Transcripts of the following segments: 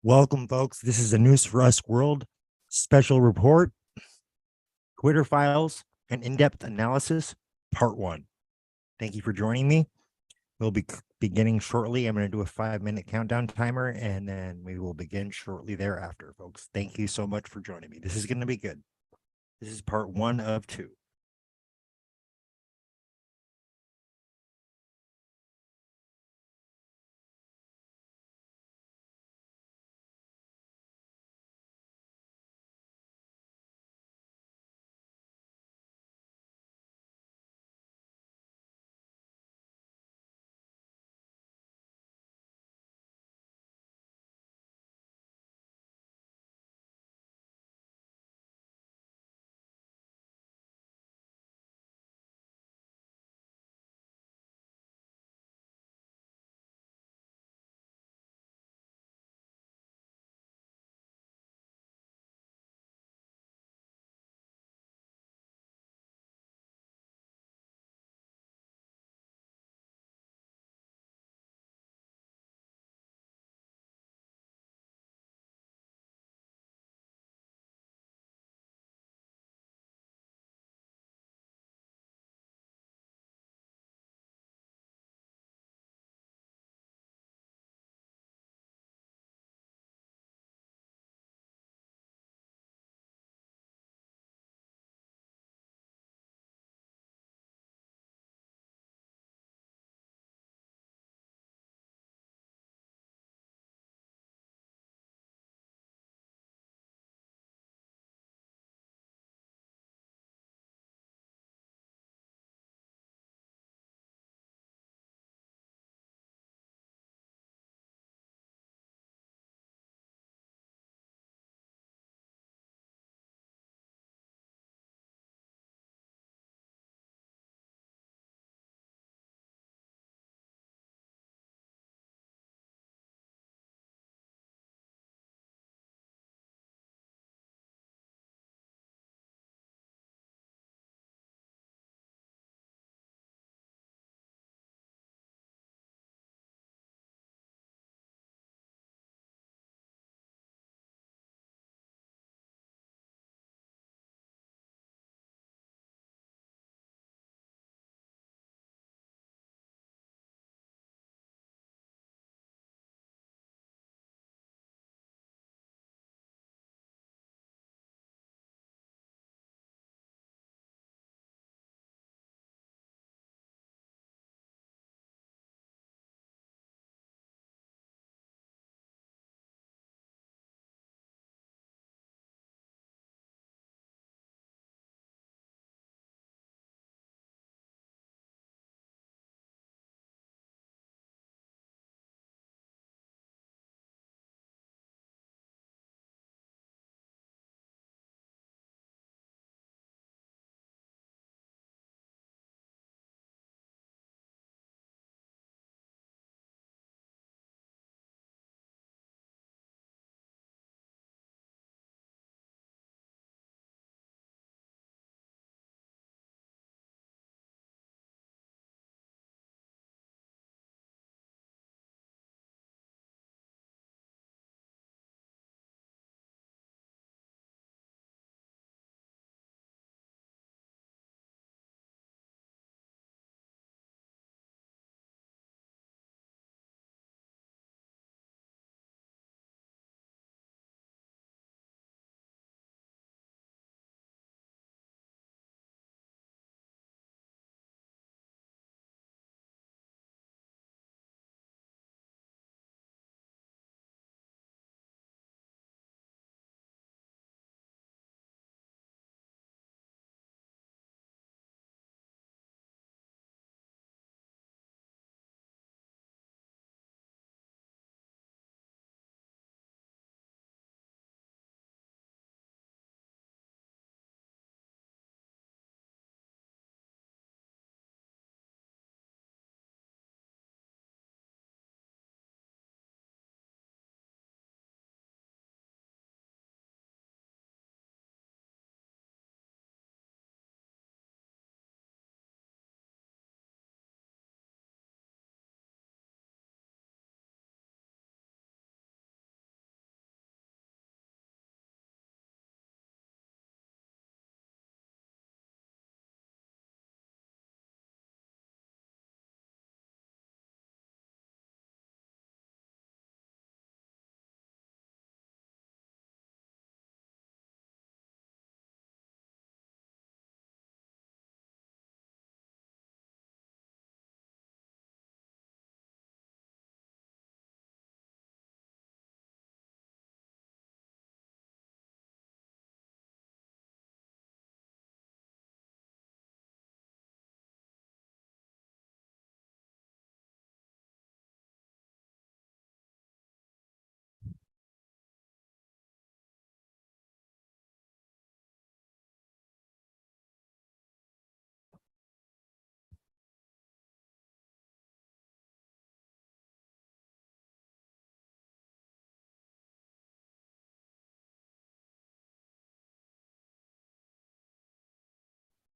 Welcome, folks. This is a News for Us World special report, Twitter files, and in depth analysis, part one. Thank you for joining me. We'll be beginning shortly. I'm going to do a 5-minute countdown timer, and then we will begin shortly thereafter, folks. Thank you so much for joining me. This is going to be good. This is part one of two.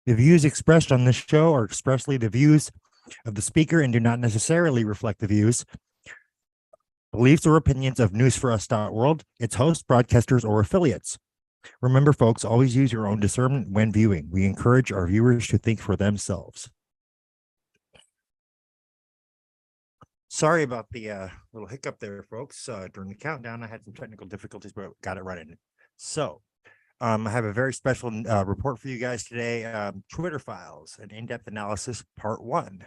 The views expressed on this show are expressly the views of the speaker and do not necessarily reflect the views, beliefs, or opinions of News4us.world, its hosts, broadcasters, or affiliates. Remember, folks, always use your own discernment when viewing. We encourage our viewers to think for themselves. Sorry about the little hiccup there, folks. During the countdown, I had some technical difficulties, but got it running. So, I have a very special report for you guys today. Twitter files, an in-depth analysis, part 1.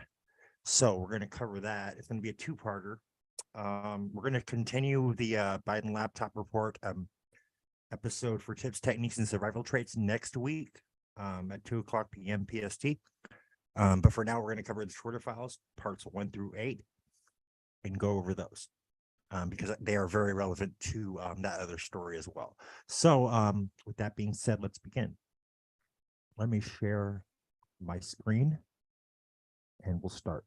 So we're going to cover that. It's going to be a two-parter. We're going to continue the Biden laptop report episode for tips, techniques, and survival traits next week at 2:00 p.m. PST. But for now, we're going to cover the Twitter files, parts 1 through 8, and go over those because they are very relevant to that other story as well. So with that being said, let's begin. Let me share my screen and we'll start.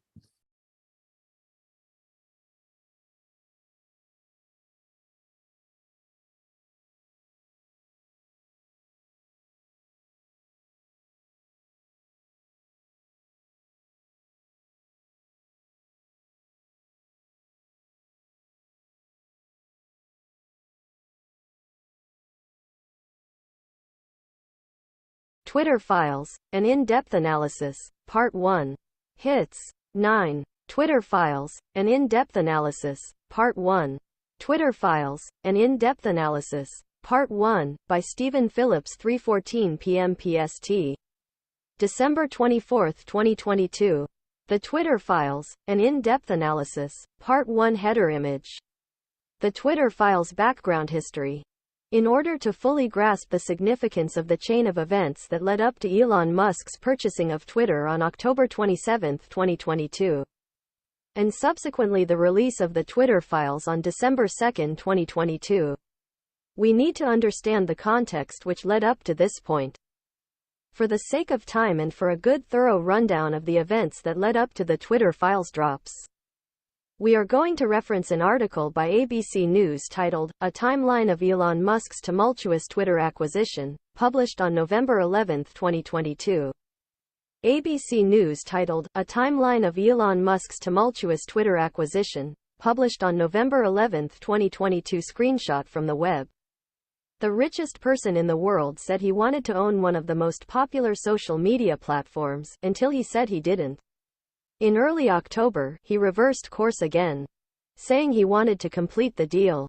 Twitter Files, an in-depth analysis, Part 1. Hits. 9. Twitter Files, an in-depth analysis, Part 1. Twitter Files, an in-depth analysis, Part 1, by Stephen Phillips, 3:14 p.m. PST. December 24, 2022. The Twitter Files, an in-depth analysis, Part 1. Header image. The Twitter Files background history. In order to fully grasp the significance of the chain of events that led up to Elon Musk's purchasing of Twitter on October 27, 2022, and subsequently the release of the Twitter files on December 2, 2022, we need to understand the context which led up to this point. For the sake of time and for a good thorough rundown of the events that led up to the Twitter files drops, we are going to reference an article by ABC News titled, A Timeline of Elon Musk's Tumultuous Twitter Acquisition, published on November 11, 2022. ABC News titled, A Timeline of Elon Musk's Tumultuous Twitter Acquisition, published on November 11, 2022. Screenshot from the web. The richest person in the world said he wanted to own one of the most popular social media platforms, until he said he didn't. In early October, he reversed course again, saying he wanted to complete the deal.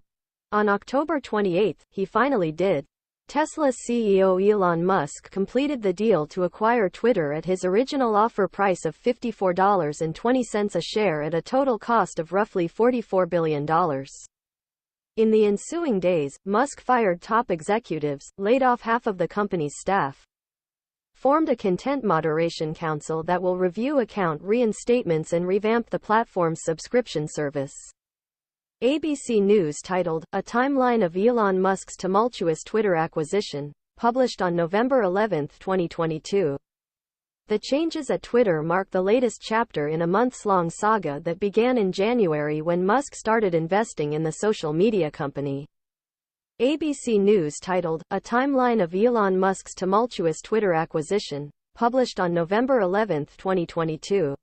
On October 28, he finally did. Tesla's CEO Elon Musk completed the deal to acquire Twitter at his original offer price of $54.20 a share at a total cost of roughly $44 billion. In the ensuing days, Musk fired top executives, laid off half of the company's staff, formed a content moderation council that will review account reinstatements and revamp the platform's subscription service. ABC News titled, A Timeline of Elon Musk's Tumultuous Twitter Acquisition, published on November 11, 2022. The changes at Twitter mark the latest chapter in a months-long saga that began in January when Musk started investing in the social media company. ABC News titled, A Timeline of Elon Musk's Tumultuous Twitter Acquisition, published on November 11, 2022.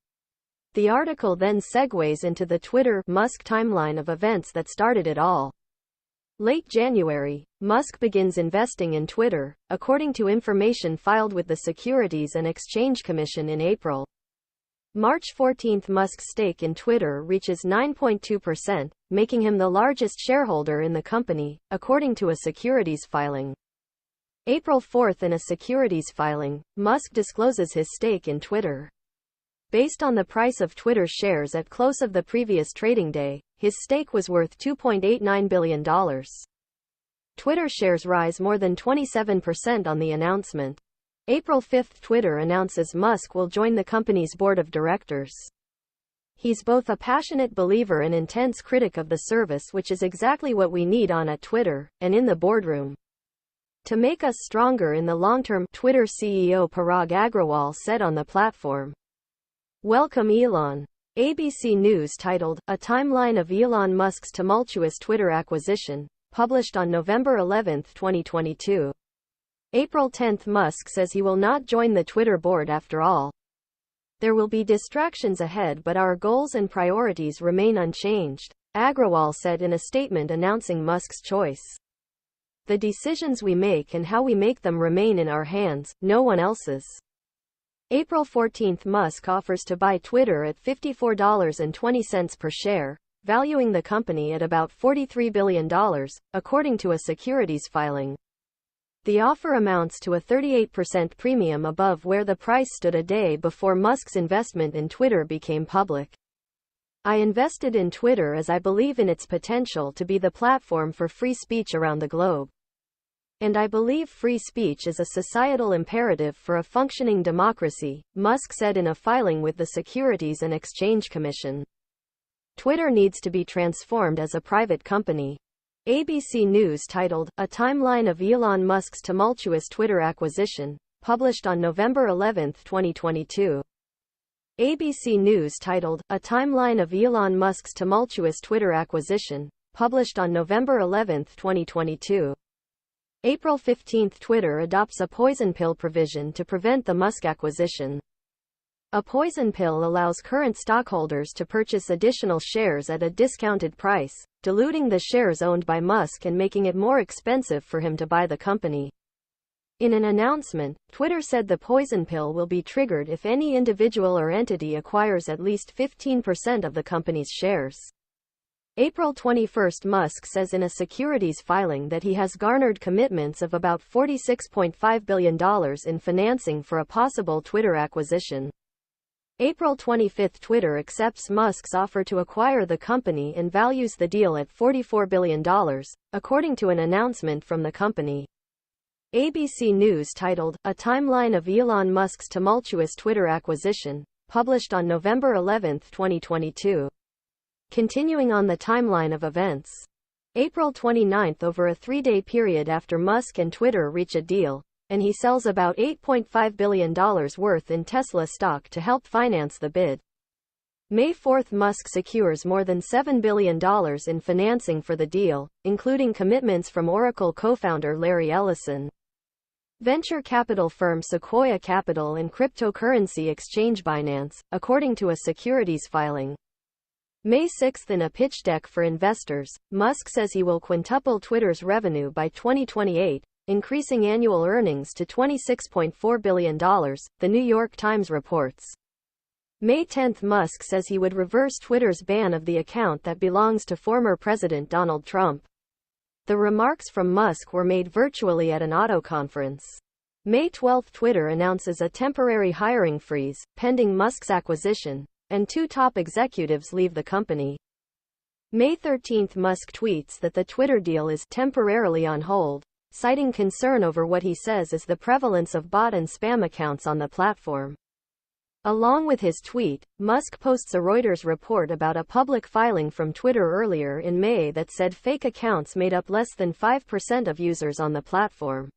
The article then segues into the Twitter Musk timeline of events that started it all. Late January, Musk begins investing in Twitter, according to information filed with the Securities and Exchange Commission in April. March 14, Musk's stake in Twitter reaches 9.2%, making him the largest shareholder in the company, according to a securities filing. April 4, in a securities filing, Musk discloses his stake in Twitter. Based on the price of Twitter shares at close of the previous trading day, his stake was worth $2.89 billion. Twitter shares rise more than 27% on the announcement. April 5, Twitter announces Musk will join the company's board of directors. He's both a passionate believer and intense critic of the service, which is exactly what we need on at Twitter, and in the boardroom. To make us stronger in the long term, Twitter CEO Parag Agrawal said on the platform. Welcome Elon. ABC News titled, A Timeline of Elon Musk's Tumultuous Twitter Acquisition, published on November 11, 2022. April 10, Musk says he will not join the Twitter board after all. There will be distractions ahead, but our goals and priorities remain unchanged, Agrawal said in a statement announcing Musk's choice. The decisions we make and how we make them remain in our hands, no one else's. April 14, Musk offers to buy Twitter at $54.20 per share, valuing the company at about $43 billion, according to a securities filing. The offer amounts to a 38% premium above where the price stood a day before Musk's investment in Twitter became public. I invested in Twitter as I believe in its potential to be the platform for free speech around the globe. And I believe free speech is a societal imperative for a functioning democracy, Musk said in a filing with the Securities and Exchange Commission. Twitter needs to be transformed as a private company. ABC News titled, A Timeline of Elon Musk's Tumultuous Twitter Acquisition, published on November 11, 2022. ABC News titled, A Timeline of Elon Musk's Tumultuous Twitter Acquisition, published on November 11, 2022. April 15, Twitter adopts a poison pill provision to prevent the Musk acquisition. A poison pill allows current stockholders to purchase additional shares at a discounted price, diluting the shares owned by Musk and making it more expensive for him to buy the company. In an announcement, Twitter said the poison pill will be triggered if any individual or entity acquires at least 15% of the company's shares. April 21, Musk says in a securities filing that he has garnered commitments of about $46.5 billion in financing for a possible Twitter acquisition. April 25, Twitter accepts Musk's offer to acquire the company and values the deal at $44 billion, according to an announcement from the company. ABC News titled, A Timeline of Elon Musk's Tumultuous Twitter Acquisition, published on November 11, 2022. Continuing on the timeline of events. April 29, over a 3-day period after Musk and Twitter reach a deal, and he sells about $8.5 billion worth in Tesla stock to help finance the bid. May 4, Musk secures more than $7 billion in financing for the deal, including commitments from Oracle co-founder Larry Ellison, venture capital firm Sequoia Capital and cryptocurrency exchange Binance, according to a securities filing. May 6, in a pitch deck for investors, Musk says he will quintuple Twitter's revenue by 2028, increasing annual earnings to $26.4 billion, the New York Times reports. May 10, Musk says he would reverse Twitter's ban of the account that belongs to former President Donald Trump. The remarks from Musk were made virtually at an auto conference. May 12, Twitter announces a temporary hiring freeze, pending Musk's acquisition, and 2 top executives leave the company. May 13, Musk tweets that the Twitter deal is temporarily on hold, citing concern over what he says is the prevalence of bot and spam accounts on the platform. Along with his tweet, Musk posts a Reuters report about a public filing from Twitter earlier in May that said fake accounts made up less than 5% of users on the platform.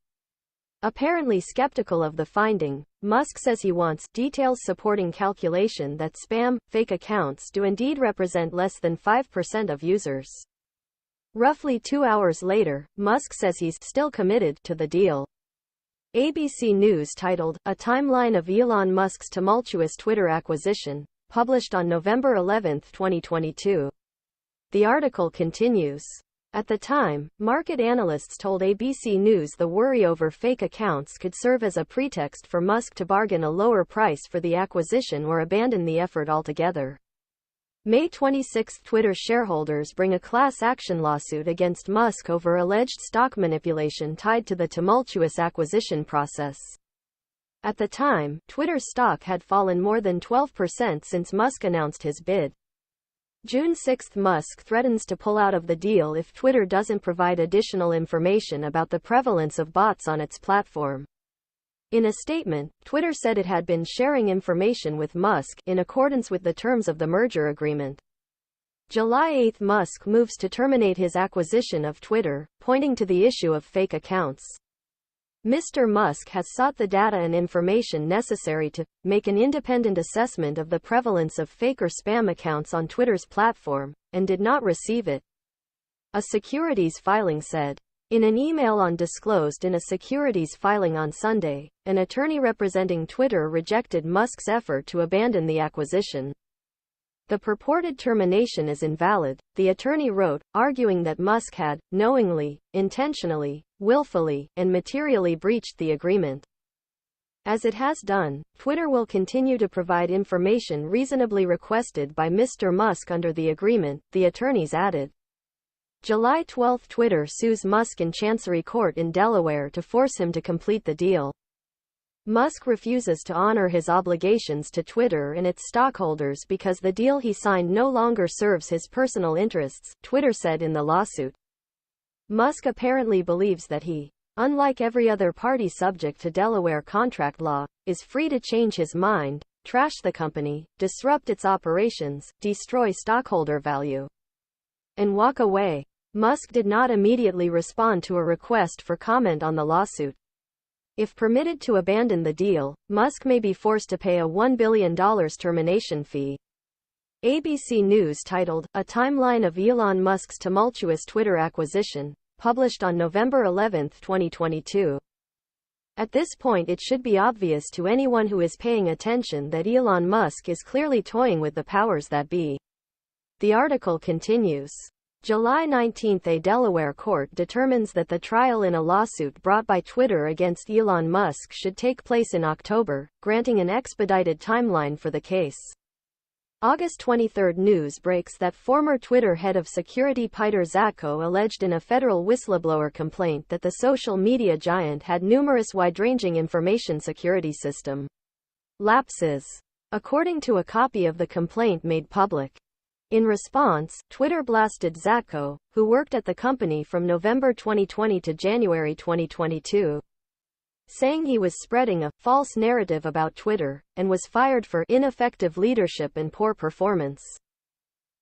Apparently skeptical of the finding, Musk says he wants details supporting calculation that spam, fake accounts do indeed represent less than 5% of users. Roughly 2 hours later, Musk says he's still committed to the deal. ABC News titled, A Timeline of Elon Musk's Tumultuous Twitter Acquisition, published on November 11, 2022. The article continues. At the time, market analysts told ABC News the worry over fake accounts could serve as a pretext for Musk to bargain a lower price for the acquisition or abandon the effort altogether. May 26, Twitter shareholders bring a class action lawsuit against Musk over alleged stock manipulation tied to the tumultuous acquisition process. At the time, Twitter's stock had fallen more than 12% since Musk announced his bid. June 6, Musk threatens to pull out of the deal if Twitter doesn't provide additional information about the prevalence of bots on its platform. In a statement, Twitter said it had been sharing information with Musk in accordance with the terms of the merger agreement. July 8, Musk moves to terminate his acquisition of Twitter, pointing to the issue of fake accounts. Mr. Musk has sought the data and information necessary to make an independent assessment of the prevalence of fake or spam accounts on Twitter's platform, and did not receive it. A securities filing said. In an email undisclosed in a securities filing on Sunday, an attorney representing Twitter rejected Musk's effort to abandon the acquisition. The purported termination is invalid, the attorney wrote, arguing that Musk had, knowingly, intentionally, willfully, and materially breached the agreement. As it has done, Twitter will continue to provide information reasonably requested by Mr. Musk under the agreement, the attorneys added. July 12, Twitter sues Musk in Chancery Court in Delaware to force him to complete the deal. Musk refuses to honor his obligations to Twitter and its stockholders because the deal he signed no longer serves his personal interests, Twitter said in the lawsuit. Musk apparently believes that he, unlike every other party subject to Delaware contract law, is free to change his mind, trash the company, disrupt its operations, destroy stockholder value, and walk away. Musk did not immediately respond to a request for comment on the lawsuit. If permitted to abandon the deal, Musk may be forced to pay a $1 billion termination fee. ABC News titled, "A Timeline of Elon Musk's Tumultuous Twitter Acquisition," published on November 11, 2022. At this point it should be obvious to anyone who is paying attention that Elon Musk is clearly toying with the powers that be. The article continues. July 19, a Delaware court determines that the trial in a lawsuit brought by Twitter against Elon Musk should take place in October, granting an expedited timeline for the case. August 23 news breaks that former Twitter head of security Peter Zatko alleged in a federal whistleblower complaint that the social media giant had numerous wide-ranging information security system lapses, according to a copy of the complaint made public. In response, Twitter blasted Zatko, who worked at the company from November 2020 to January 2022, saying he was spreading a false narrative about Twitter, and was fired for ineffective leadership and poor performance.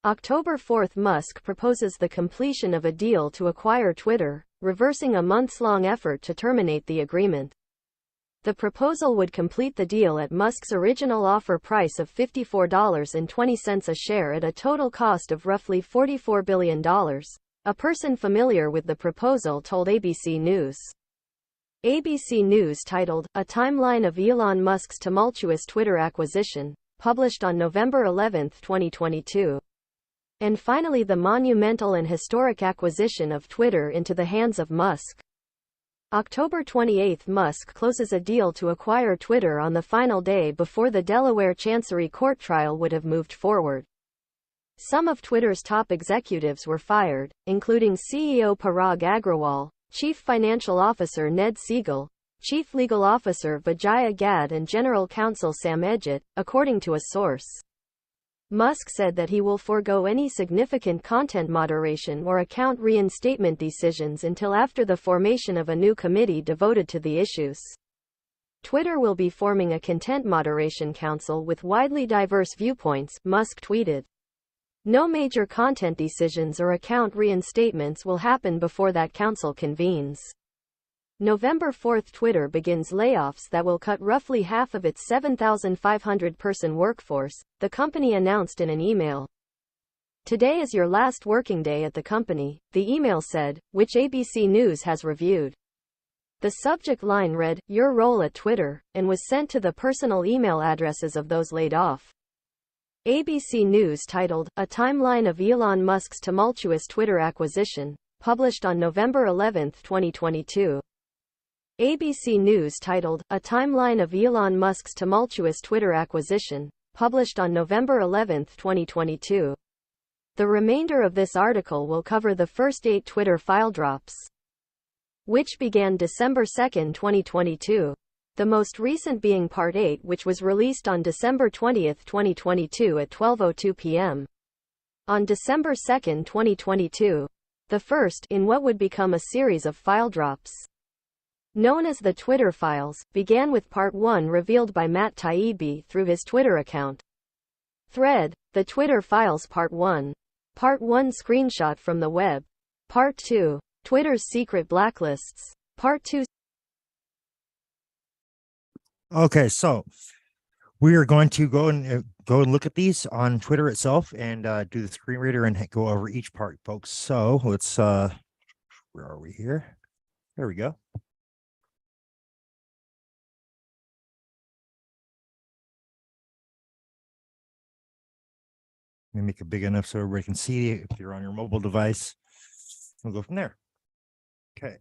October 4, Musk proposes the completion of a deal to acquire Twitter, reversing a months-long effort to terminate the agreement. The proposal would complete the deal at Musk's original offer price of $54.20 a share at a total cost of roughly $44 billion, a person familiar with the proposal told ABC News. ABC News titled, "A Timeline of Elon Musk's Tumultuous Twitter Acquisition," published on November 11, 2022. And finally the monumental and historic acquisition of Twitter into the hands of Musk. October 28, Musk closes a deal to acquire Twitter on the final day before the Delaware Chancery Court trial would have moved forward. Some of Twitter's top executives were fired, including CEO Parag Agrawal, Chief Financial Officer Ned Siegel, Chief Legal Officer Vijaya Gadde and General Counsel Sam Edgett, according to a source. Musk said that he will forego any significant content moderation or account reinstatement decisions until after the formation of a new committee devoted to the issues. Twitter will be forming a content moderation council with widely diverse viewpoints, Musk tweeted. No major content decisions or account reinstatements will happen before that council convenes. November 4, Twitter begins layoffs that will cut roughly half of its 7,500-person workforce, the company announced in an email. Today is your last working day at the company, the email said, which ABC News has reviewed. The subject line read, "Your role at Twitter," and was sent to the personal email addresses of those laid off. ABC News titled, "A Timeline of Elon Musk's Tumultuous Twitter Acquisition," published on November 11, 2022. ABC News titled, "A Timeline of Elon Musk's Tumultuous Twitter Acquisition," published on November 11, 2022. The remainder of this article will cover the first 8 Twitter file drops, which began December 2, 2022. The most recent being Part 8, which was released on December 20, 2022 at 12:02 p.m. on December 2, 2022. The first, in what would become a series of file drops, known as the Twitter files, began with Part 1 revealed by Matt Taibbi through his Twitter account. Thread, The Twitter Files Part 1. Part 1 Screenshot from the web. Part 2. Twitter's Secret Blacklists. Part 2. Okay, so we are going to go and look at these on Twitter itself and do the screen reader and go over each part, folks. So let's where are we here? There we go. Let me make it big enough so everybody can see it if you're on your mobile device. We'll go from there. Okay.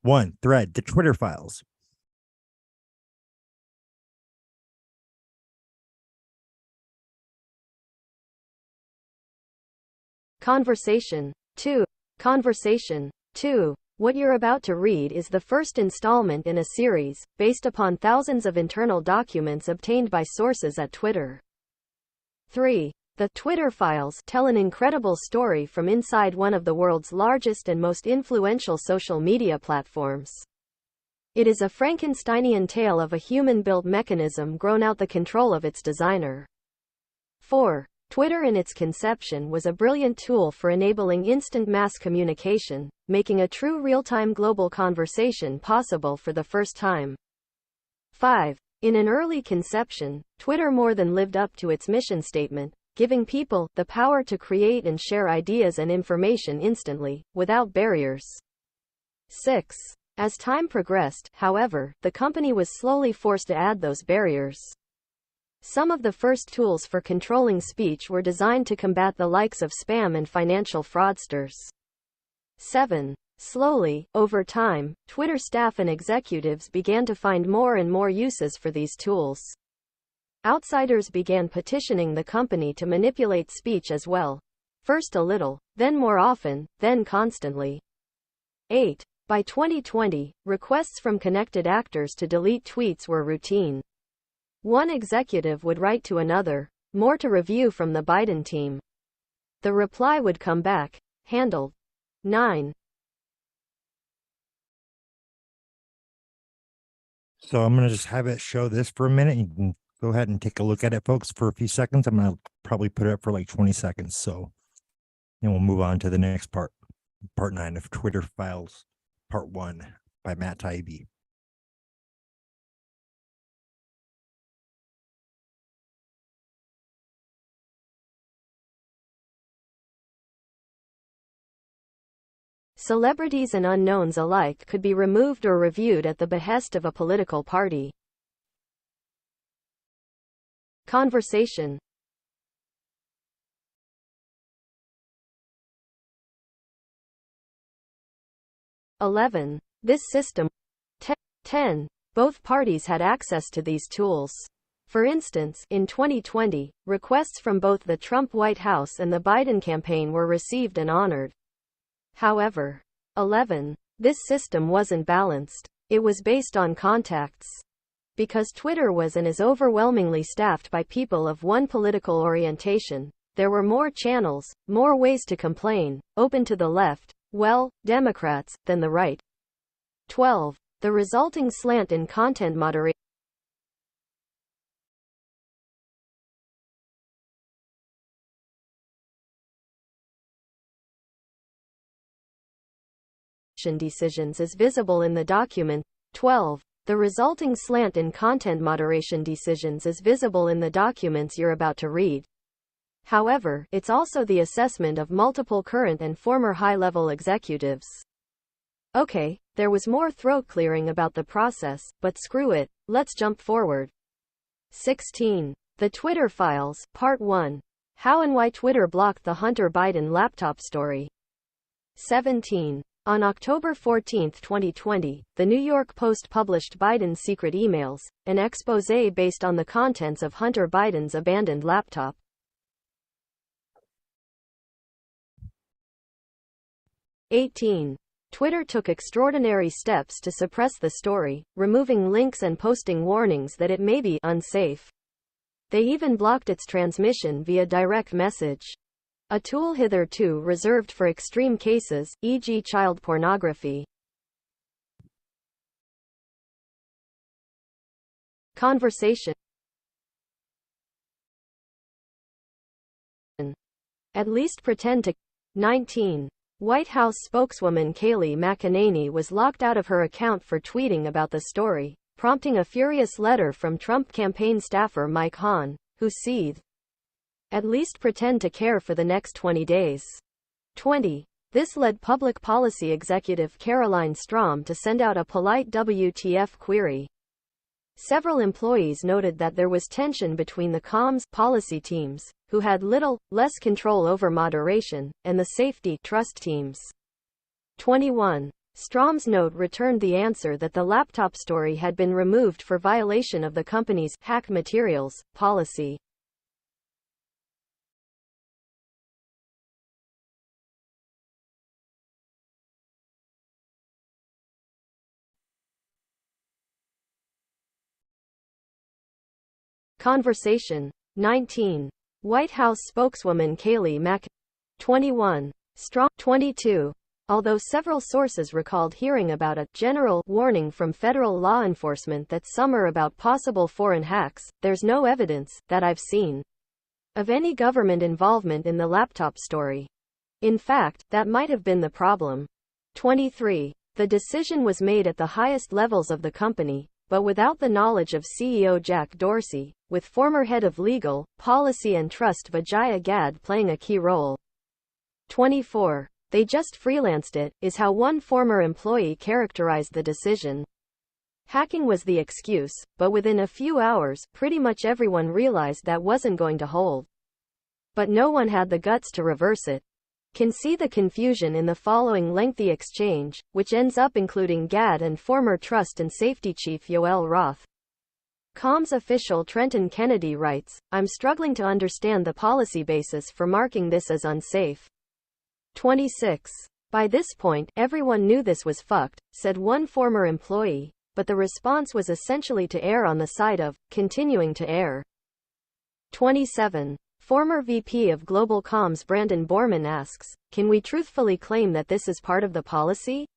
One, thread, the Twitter files. Conversation 2. Conversation 2. What you're about to read is the first installment in a series, based upon thousands of internal documents obtained by sources at Twitter. 3. The Twitter files tell an incredible story from inside one of the world's largest and most influential social media platforms. It is a Frankensteinian tale of a human-built mechanism grown out the control of its designer. 4. Twitter in its conception was a brilliant tool for enabling instant mass communication, making a true real-time global conversation possible for the first time. 5. In an early conception, Twitter more than lived up to its mission statement, giving people the power to create and share ideas and information instantly, without barriers. 6. As time progressed, however, the company was slowly forced to add those barriers. Some of the first tools for controlling speech were designed to combat the likes of spam and financial fraudsters. 7. Slowly, over time, Twitter staff and executives began to find more and more uses for these tools. Outsiders began petitioning the company to manipulate speech as well. First a little, then more often, then constantly. 8. By 2020, requests from connected actors to delete tweets were routine. One executive would write to another, more to review from the Biden team. The reply would come back, handled. 9. So I'm going to just have it show this for a minute. You can go ahead and take a look at it, folks, for a few seconds. I'm going to probably put it up for like 20 seconds. So then we'll move on to the next part, part 9 of Twitter Files, part 1 by Matt Taibbi. Celebrities and unknowns alike could be removed or reviewed at the behest of a political party. Conversation. (11) This system. 10. Both parties had access to these tools. For instance, in 2020, requests from both the Trump White House and the Biden campaign were received and honored. However, 11. This system wasn't balanced. It was based on contacts. Because Twitter was and is overwhelmingly staffed by people of one political orientation, there were more channels, more ways to complain, open to the left, well, Democrats, than the right. 12. The resulting slant in content moderation decisions is visible in the document. 12. The resulting slant in content moderation decisions is visible in the documents you're about to read. However, it's also the assessment of multiple current and former high-level executives. Okay, there was more throat clearing about the process, but screw it, let's jump forward. 16. The Twitter Files, Part 1. How and why Twitter blocked the Hunter Biden laptop story. 17. On October 14, 2020, the New York Post published Biden's secret emails, an exposé based on the contents of Hunter Biden's abandoned laptop. 18. Twitter took extraordinary steps to suppress the story, removing links and posting warnings that it may be unsafe. They even blocked its transmission via direct message. A tool hitherto reserved for extreme cases, e.g. child pornography. Conversation. At least pretend to. 19. White House spokeswoman Kayleigh McEnany was locked out of her account for tweeting about the story, prompting a furious letter from Trump campaign staffer Mike Hahn, who seethed. At least pretend to care for the next 20 days. 20. This led public policy executive Caroline Strom to send out a polite WTF query. Several employees noted that there was tension between the comms policy teams, who had less control over moderation, and the safety trust teams. 21. Strom's note returned the answer that the laptop story had been removed for violation of the company's hack materials policy. Conversation. 19. White House spokeswoman Kayleigh McEnany. 21. Strom. 22. Although several sources recalled hearing about a general warning from federal law enforcement that some are about possible foreign hacks, there's no evidence that I've seen of any government involvement in the laptop story. In fact, that might have been the problem. 23. The decision was made at the highest levels of the company, but without the knowledge of CEO Jack Dorsey, with former head of legal, policy and trust Vijaya Gadde playing a key role. 24. They just freelanced it, is how one former employee characterized the decision. Hacking was the excuse, but within a few hours, pretty much everyone realized that wasn't going to hold. But no one had the guts to reverse it. Can see the confusion in the following lengthy exchange, which ends up including Gadde and former Trust and Safety Chief Yoel Roth. Comms official Trenton Kennedy writes, "I'm struggling to understand the policy basis for marking this as unsafe." 26. By this point, everyone knew this was fucked, said one former employee, but the response was essentially to err on the side of continuing to err. 27. Former VP of Global Comms Brandon Borman asks, "Can we truthfully claim that this is part of the policy?"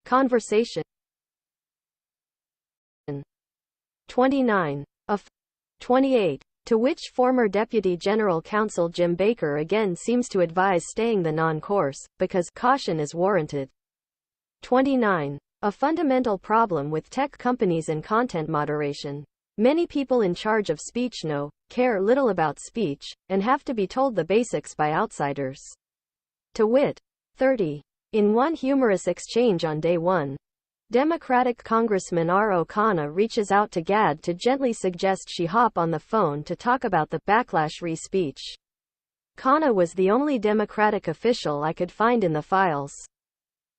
Conversation. 29. 28. To which former Deputy General Counsel Jim Baker again seems to advise staying the non-course, because caution is warranted. 29. A fundamental problem with tech companies and content moderation. Many people in charge of speech care little about speech, and have to be told the basics by outsiders. To wit. 30. In one humorous exchange on day 1, Democratic Congressman R. O'Connor reaches out to Gadde to gently suggest she hop on the phone to talk about the backlash re-speech. Khanna was the only Democratic official I could find in the files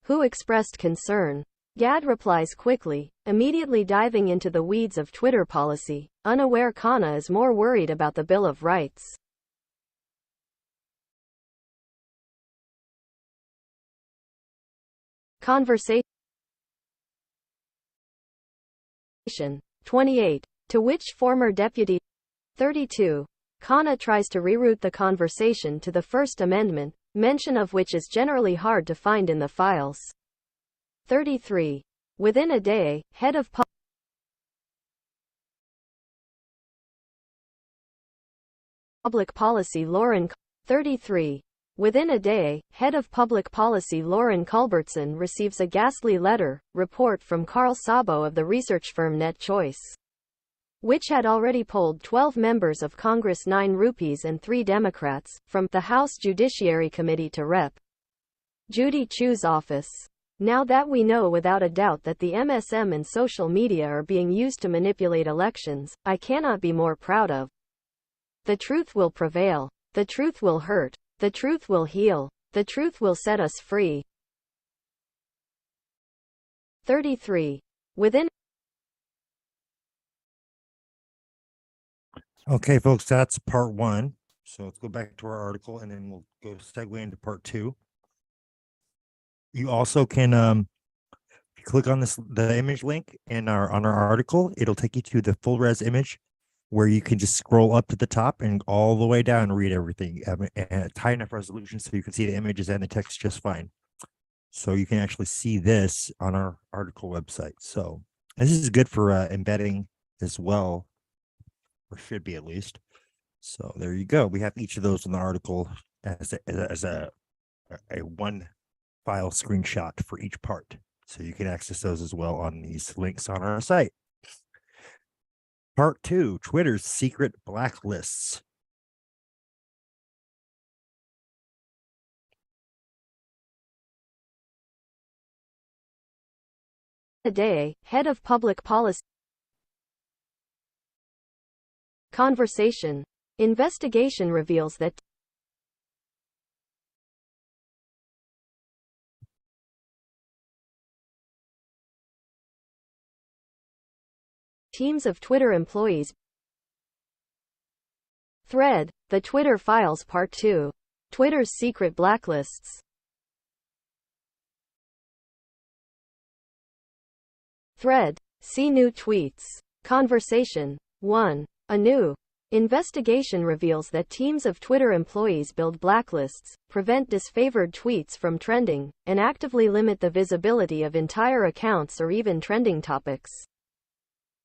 who expressed concern. Gadde replies quickly, immediately diving into the weeds of Twitter policy, unaware Khanna is more worried about the Bill of Rights. Conversation. 28. To which former deputy. 32. Khanna tries to reroute the conversation to the First Amendment, mention of which is generally hard to find in the files. 33. Within a day, head of public policy Lauren. 33. Within a day, head of public policy Lauren Culbertson receives a ghastly report from Carl Szabo of the research firm Net Choice, which had already polled 12 members of Congress, 9 rupees and 3 Democrats, from the House Judiciary Committee to Rep. Judy Chu's office. Now that we know without a doubt that the MSM and social media are being used to manipulate elections, I cannot be more proud of. The truth will prevail. The truth will hurt. The truth will heal. The truth will set us free. 33. Within. Okay, folks, that's part 1. So let's go back to our article and then we'll go segue into part 2. You also can click on the image link on our article. It'll take you to the full res image where you can just scroll up to the top and all the way down and read everything at high enough resolution so you can see the images and the text just fine. So you can actually see this on our article website. So this is good for embedding as well, or should be at least. So there you go. We have each of those in the article as a one file screenshot for each part. So you can access those as well on these links on our site. Part 2, Twitter's secret blacklists. Today, head of public policy. Conversation. Investigation reveals that teams of Twitter employees. Thread. The Twitter Files Part 2. Twitter's secret blacklists. Thread. See new tweets. Conversation. 1. A new investigation reveals that teams of Twitter employees build blacklists, prevent disfavored tweets from trending, and actively limit the visibility of entire accounts or even trending topics.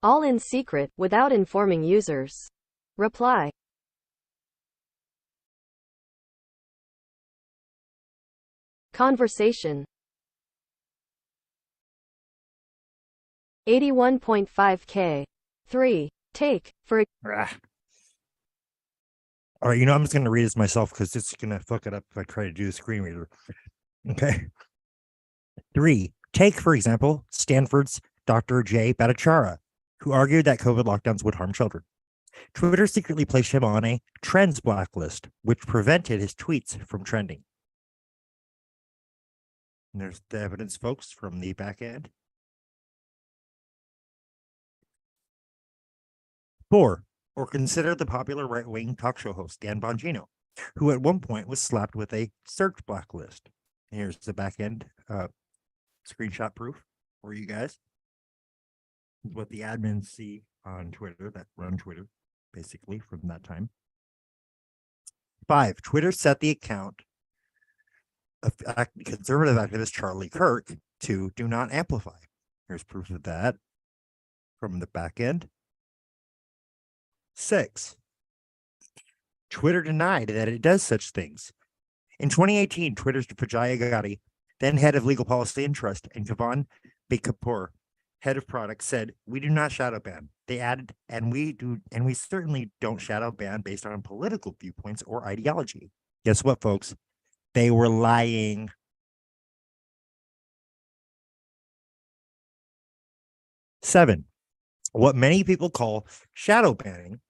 All in secret, without informing users. Reply. Conversation. 81.5K. 3. Take, for all right, I'm just going to read this myself because it's going to fuck it up if I try to do the screen reader. Okay. 3. Take, for example, Stanford's Dr. Jay Bhattacharya, who argued that COVID lockdowns would harm children. Twitter secretly placed him on a trends blacklist, which prevented his tweets from trending. And there's the evidence, folks, from the back end. 4. Or consider the popular right-wing talk show host Dan Bongino, who at one point was slapped with a search blacklist. Here's the back end screenshot proof for you guys. What the admins see on Twitter that run Twitter, basically, from that time. 5. Twitter set the account of conservative activist Charlie Kirk to do not amplify. Here's proof of that from the back end. 6. Twitter denied that it does such things. In 2018, Twitter's Vijaya Gadde, then head of legal policy and trust, and Kavan Kapoor, head of product, said, "We do not shadow ban." They added, and we certainly don't shadow ban based on political viewpoints or ideology. Guess what, folks? They were lying. 7. What many people call shadow banning,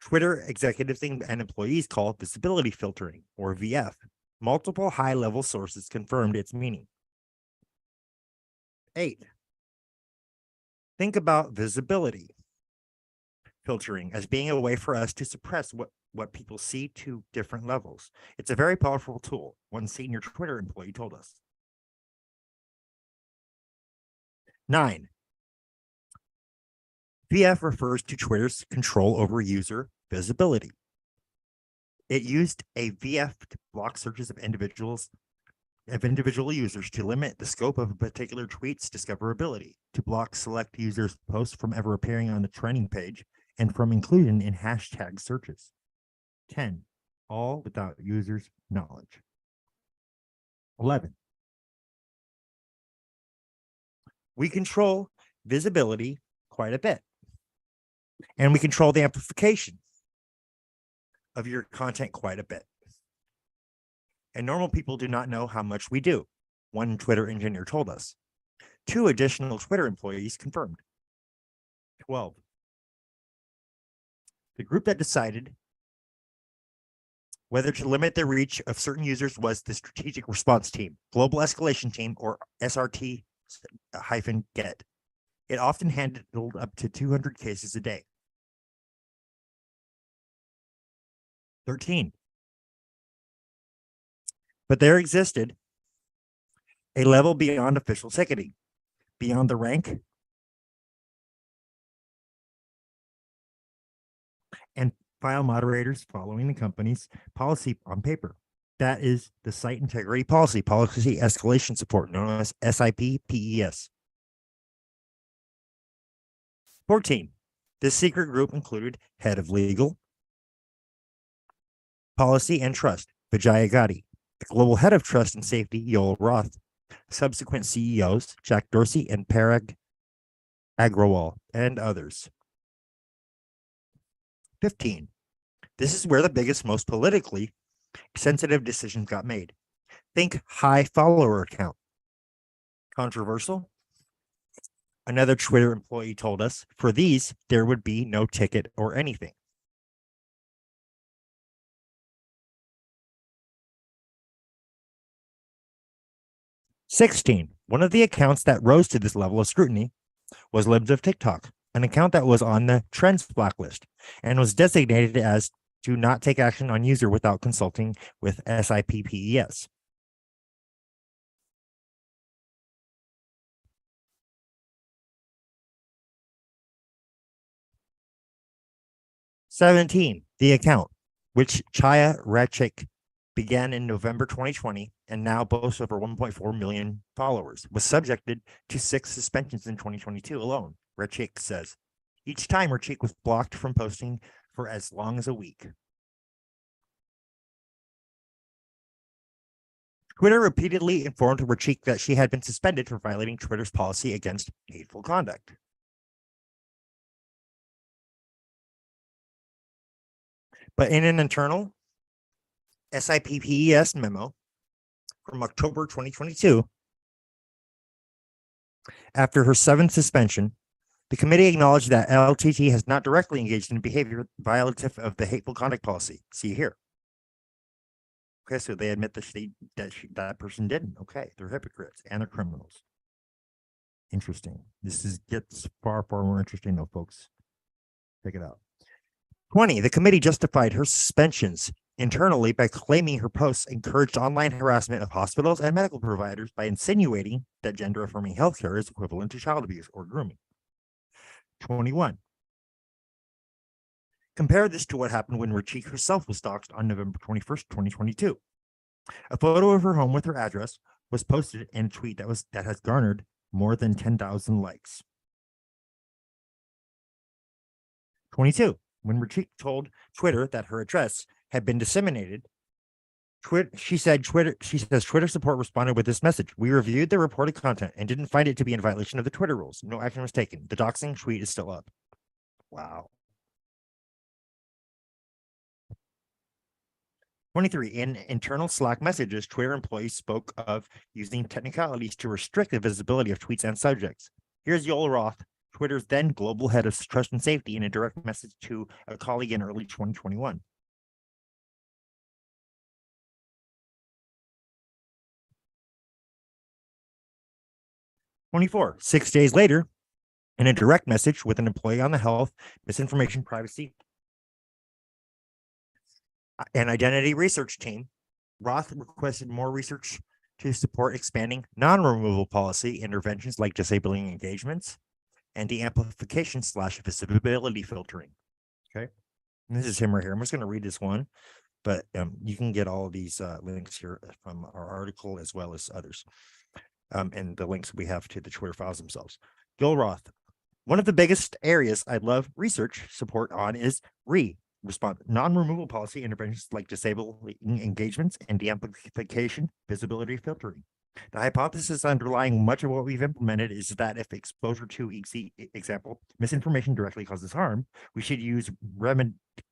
Twitter executives and employees call visibility filtering, or VF. Multiple high-level sources confirmed its meaning. 8. Think about visibility filtering as being a way for us to suppress what people see to different levels. It's a very powerful tool, one senior Twitter employee told us. 9. VF refers to Twitter's control over user visibility. It used a VF to block searches of individual users, to limit the scope of a particular tweet's discoverability, to block select users' posts from ever appearing on the trending page, and from inclusion in hashtag searches. 10. All without users' knowledge. 11. We control visibility quite a bit. And we control the amplification of your content quite a bit. And normal people do not know how much we do, one Twitter engineer told us. 2 additional Twitter employees confirmed. 12. The group that decided whether to limit the reach of certain users was the Strategic Response Team, Global Escalation Team, or SRT-GET. It often handled up to 200 cases a day. 13. But there existed a level beyond official ticketing, beyond the rank and file moderators following the company's policy on paper. That is the Site Integrity Policy Escalation Support, known as SIP-PES. 14. This secret group included head of legal, policy, and trust, Vijaya Gadde, the global head of trust and safety, Yoel Roth, subsequent CEOs, Jack Dorsey and Parag Agrawal, and others. 15. This is where the biggest, most politically sensitive decisions got made. Think high follower count. Controversial? Another Twitter employee told us, for these, there would be no ticket or anything. "16. One of the accounts that rose to this level of scrutiny was Libs of TikTok, an account that was on the Trends blacklist and was designated as do not take action on user without consulting with SIPPES. 17. The account, which Chaya Rachik began in November 2020 and now boasts over 1.4 million followers, was subjected to 6 suspensions in 2022 alone, Rachik says. Each time Rachik was blocked from posting for as long as a week. Twitter repeatedly informed Rachik that she had been suspended for violating Twitter's policy against hateful conduct. But in an internal SIPPES memo from October 2022, after her 7th suspension, the committee acknowledged that LTT has not directly engaged in behavior violative of the hateful conduct policy. See here. Okay, so they admit that person didn't. Okay, they're hypocrites and they're criminals. Interesting. This gets far, far more interesting though, folks. Check it out. 20. The committee justified her suspensions internally by claiming her posts encouraged online harassment of hospitals and medical providers by insinuating that gender-affirming healthcare is equivalent to child abuse or grooming. 21. Compare this to what happened when Rachik herself was doxxed on November 21st, 2022. A photo of her home with her address was posted in a tweet that has garnered more than 10,000 likes. 22. When Rachik told Twitter that her address had been disseminated, she says Twitter support responded with this message. We reviewed the reported content and didn't find it to be in violation of the Twitter rules. No action was taken. The doxing tweet is still up. Wow. 23. In internal Slack messages, Twitter employees spoke of using technicalities to restrict the visibility of tweets and subjects. Here's Yoel Roth, Twitter's then global head of trust and safety, in a direct message to a colleague in early 2021. "24. 6 days later, in a direct message with an employee on the health, misinformation, privacy, and identity research team, Roth requested more research to support expanding non-removal policy interventions like disabling engagements and de-amplification / visibility filtering." Okay. And this is him right here. I'm just going to read this one, but you can get all of these links here from our article as well as others. And the links we have to the Twitter files themselves. Yoel Roth. "One of the biggest areas I'd love research support on is non-removal policy interventions like disabling engagements and de-amplification visibility filtering. The hypothesis underlying much of what we've implemented is that if exposure to example, misinformation directly causes harm, we should use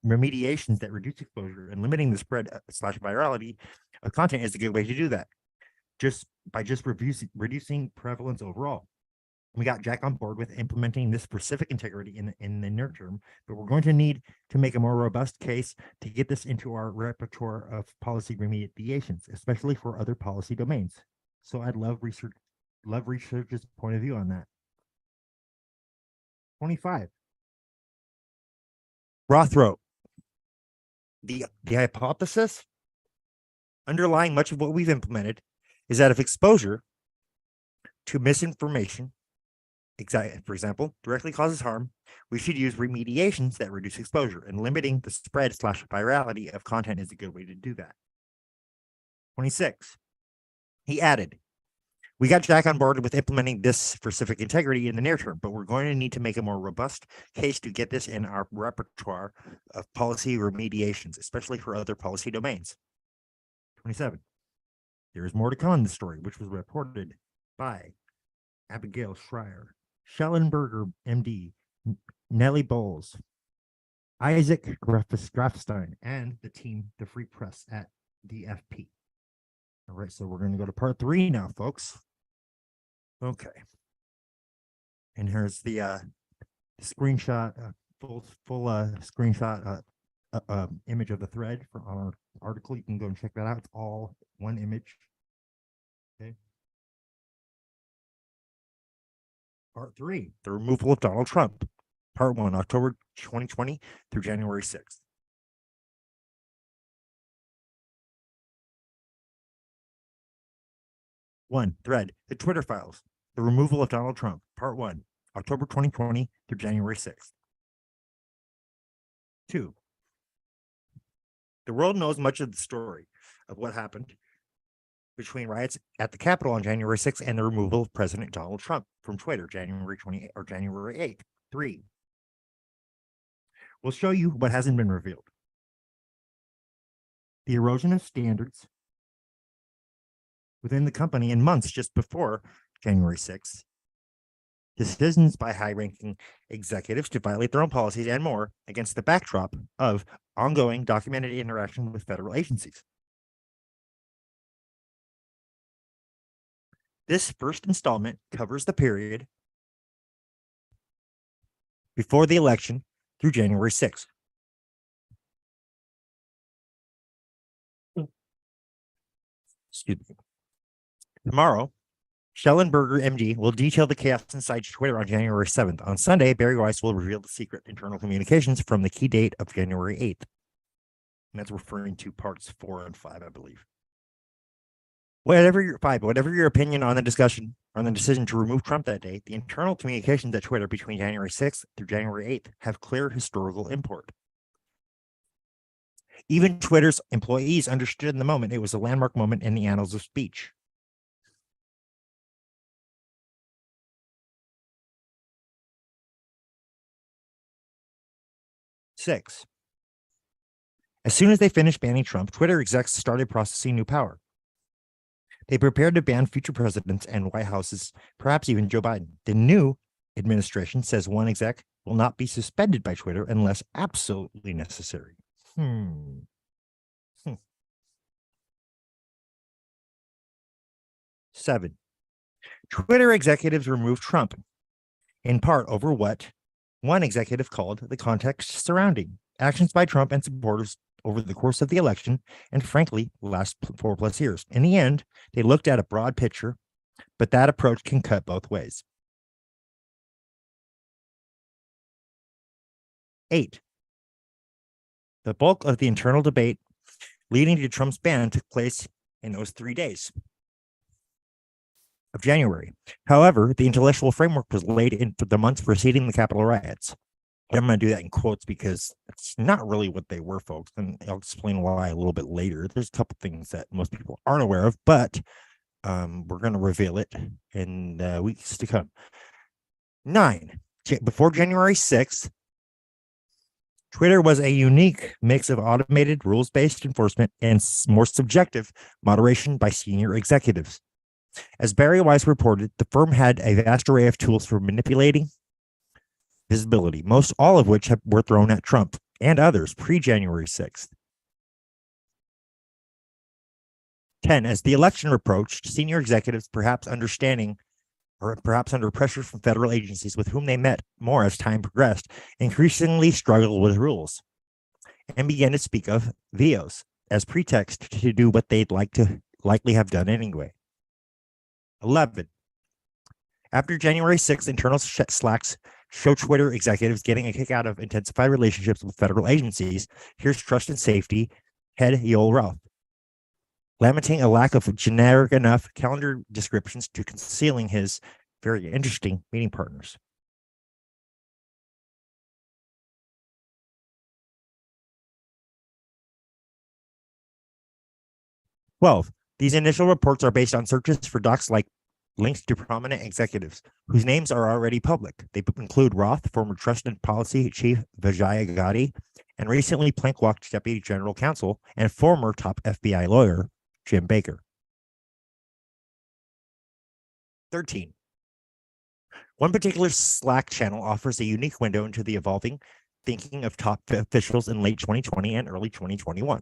remediations that reduce exposure, and limiting the spread / virality of content is a good way to do that. By reducing prevalence overall. We got Jack on board with implementing this for civic integrity in the near term, but we're going to need to make a more robust case to get this into our repertoire of policy remediations, especially for other policy domains. So I'd love research's point of view on that." 25. Roth wrote, the hypothesis underlying much of what we've implemented is that if exposure to misinformation, for example, directly causes harm, we should use remediations that reduce exposure, and limiting the spread / virality of content is a good way to do that. 26. He added, "We got Jack on board with implementing this for civic integrity in the near term, but we're going to need to make a more robust case to get this in our repertoire of policy remediations, especially for other policy domains." 27. There's more to come in the story, which was reported by Abigail Schreier, Schellenberger, MD, Nellie Bowles, Isaac Grafstein, and the team, the Free Press at DFP. All right, so we're going to go to part 3 now, folks. Okay. And here's the screenshot, full screenshot image of the thread from our article. You can go and check that out. It's all one image. Okay. Part 3, the removal of Donald Trump. Part 1, October 2020 through January 6th. One, thread, the Twitter files, the removal of Donald Trump. Part 1, October 2020 through January 6th. 2, the world knows much of the story of what happened between riots at the Capitol on January 6th and the removal of President Donald Trump from Twitter, January 28th or January 8th. 3, we'll show you what hasn't been revealed. The erosion of standards within the company in months just before January 6th. Decisions by high-ranking executives to violate their own policies and more against the backdrop of ongoing documented interaction with federal agencies. This first installment covers the period before the election through January 6th. Excuse me. Tomorrow, Schellenberger, MD, will detail the chaos inside Twitter on January 7th. On Sunday, Barry Weiss will reveal the secret internal communications from the key date of January 8th. And that's referring to parts 4 and 5, I believe. Whatever your opinion on the discussion, on the decision to remove Trump that day, the internal communications at Twitter between January 6th through January 8th have clear historical import. Even Twitter's employees understood in the moment it was a landmark moment in the annals of speech. Six, as soon as they finished banning Trump, Twitter execs started processing new power. They prepared to ban future presidents and White Houses, perhaps even Joe Biden. The new administration says one exec will not be suspended by Twitter unless absolutely necessary. 7, Twitter executives removed Trump, in part over what one executive called the context surrounding actions by Trump and supporters over the course of the election and, frankly, last 4+ years. In the end, they looked at a broad picture, but that approach can cut both ways. 8, the bulk of the internal debate leading to Trump's ban took place in those 3 days of January. However, the intellectual framework was laid in for the months preceding the Capitol riots. I'm going to do that in quotes because it's not really what they were, folks, and I'll explain why a little bit later. There's a couple things that most people aren't aware of, but we're going to reveal it in weeks to come. 9, before January 6th, Twitter was a unique mix of automated rules-based enforcement and more subjective moderation by senior executives. As Barry Weiss reported, the firm had a vast array of tools for manipulating visibility, most all of which were thrown at Trump and others pre-January 6th. 10, as the election approached, senior executives, perhaps understanding or perhaps under pressure from federal agencies with whom they met more as time progressed, increasingly struggled with rules and began to speak of VOs as pretext to do what they'd likely have done anyway. 11, after January 6th, internal slacks show Twitter executives getting a kick out of intensified relationships with federal agencies. Here's trust and safety head Yoel Roth, lamenting a lack of generic enough calendar descriptions to concealing his very interesting meeting partners. 12, these initial reports are based on searches for docs like links to prominent executives whose names are already public. They include Roth, former Trust and Policy Chief Vijay Gadde, and recently Plank Walked Deputy General Counsel and former top FBI lawyer Jim Baker. 13. One particular Slack channel offers a unique window into the evolving thinking of top officials in late 2020 and early 2021.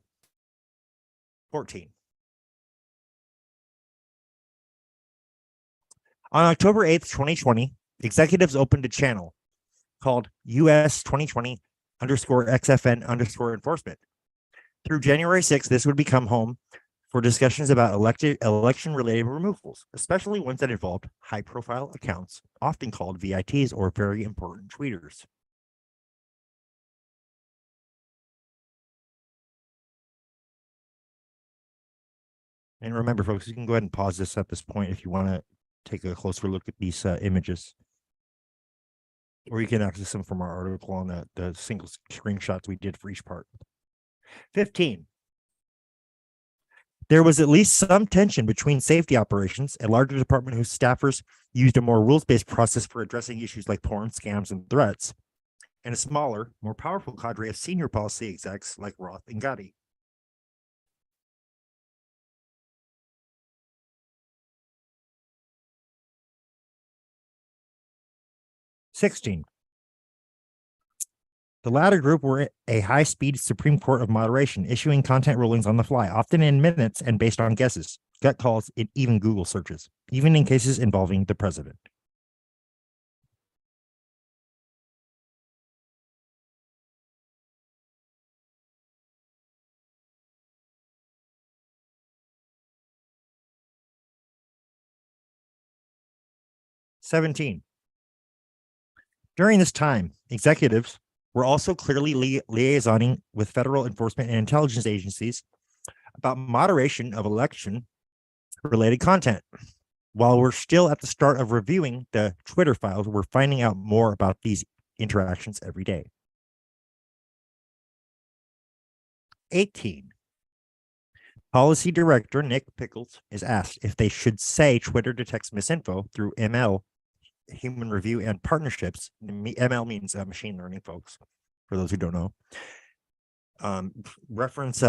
14. On October 8th, 2020, executives opened a channel called US 2020 _XFN _enforcement. Through January 6th, this would become home for discussions about election-related removals, especially ones that involved high-profile accounts, often called VITs or very important tweeters. And remember, folks, you can go ahead and pause this at this point if you want to take a closer look at these images. Or you can access them from our article on the single screenshots we did for each part. 15. There was at least some tension between safety operations, a larger department whose staffers used a more rules-based process for addressing issues like porn, scams, and threats, and a smaller, more powerful cadre of senior policy execs like Roth and Gotti. 16. The latter group were a high-speed Supreme Court of moderation, issuing content rulings on the fly, often in minutes and based on guesses, gut calls, and even Google searches, even in cases involving the president. 17. During this time, executives were also clearly liaisoning with federal enforcement and intelligence agencies about moderation of election-related content. While we're still at the start of reviewing the Twitter files, we're finding out more about these interactions every day. 18. Policy Director Nick Pickles is asked if they should say Twitter detects misinfo through ML, human review, and partnerships. ML means machine learning, folks, for those who don't know. Reference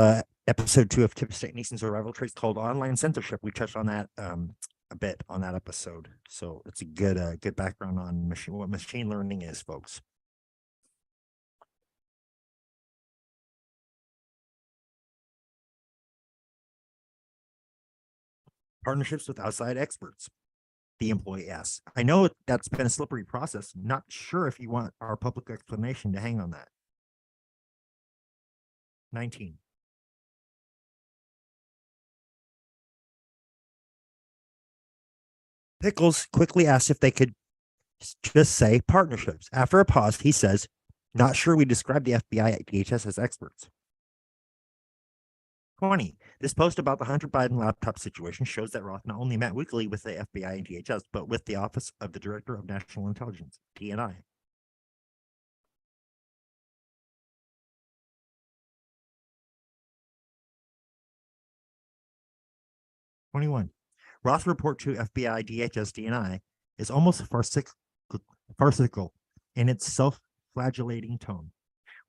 episode 2 of Tips, Techniques, and Survival Traits called Online Censorship. We touched on that a bit on that episode. So it's a good background on what machine learning is, folks. Partnerships with outside experts. The employee asks, I know that's been a slippery process. Not sure if you want our public explanation to hang on that. 19. Pickles quickly asks if they could just say partnerships. After a pause, he says, not sure we describe the FBI at DHS as experts. 20. This post about the Hunter Biden laptop situation shows that Roth not only met weekly with the FBI and DHS, but with the Office of the Director of National Intelligence, DNI. 21. Roth's report to FBI, DHS, DNI is almost farcical in its self-flagellating tone.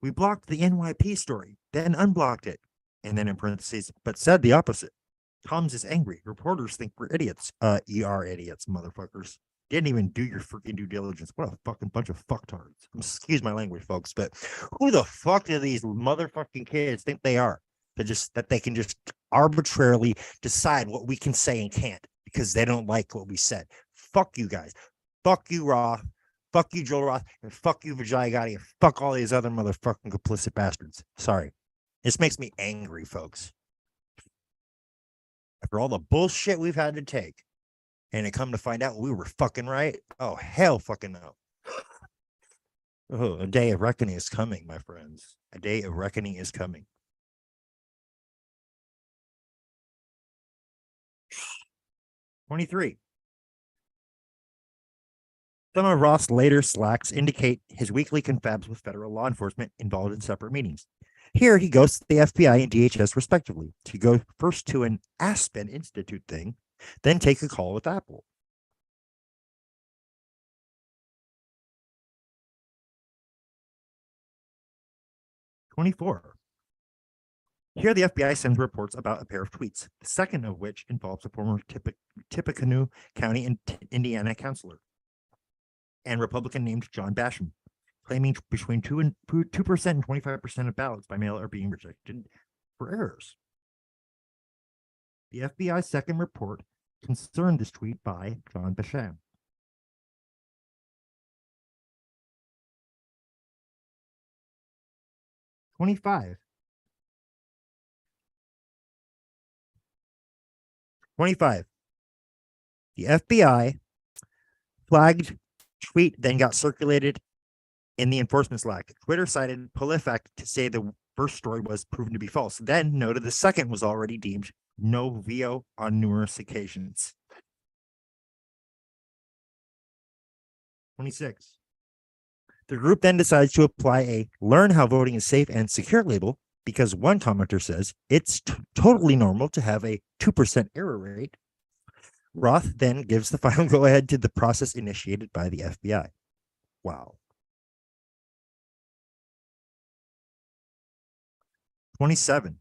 We blocked the NYP story, then unblocked it, and then in parentheses, but said the opposite. Tom's is angry. Reporters think we're idiots. You are idiots, motherfuckers. Didn't even do your freaking due diligence. What a fucking bunch of fucktards. Excuse my language, folks, but who the fuck do these motherfucking kids think they are? That they can just arbitrarily decide what we can say and can't because they don't like what we said. Fuck you guys. Fuck you, Roth. Fuck you, Joel Roth. And fuck you, Vijay Gotti. And fuck all these other motherfucking complicit bastards. Sorry. This makes me angry, folks. After all the bullshit we've had to take, and it come to find out we were fucking right. Oh, hell fucking no. Oh, a day of reckoning is coming, my friends. A day of reckoning is coming. 23. Some of Roth's later slacks indicate his weekly confabs with federal law enforcement involved in separate meetings. Here he goes to the FBI and DHS respectively to go first to an Aspen Institute thing, then take a call with Apple. 24. Here, the FBI sends reports about a pair of tweets, the second of which involves a former Tippecanoe County Indiana councilor and Republican named John Basham, claiming between 2% and 25% of ballots by mail are being rejected for errors. The FBI's second report concerned this tweet by John Basham. '25. The FBI flagged tweet then got circulated in the enforcement Slack. Twitter cited PolitiFact to say the first story was proven to be false, then noted the second was already deemed no VO on numerous occasions. 26. The group then decides to apply a learn how voting is safe and secure label because one commenter says it's totally normal to have a 2% error rate. Roth then gives the final go ahead to the process initiated by the FBI. Wow. 27.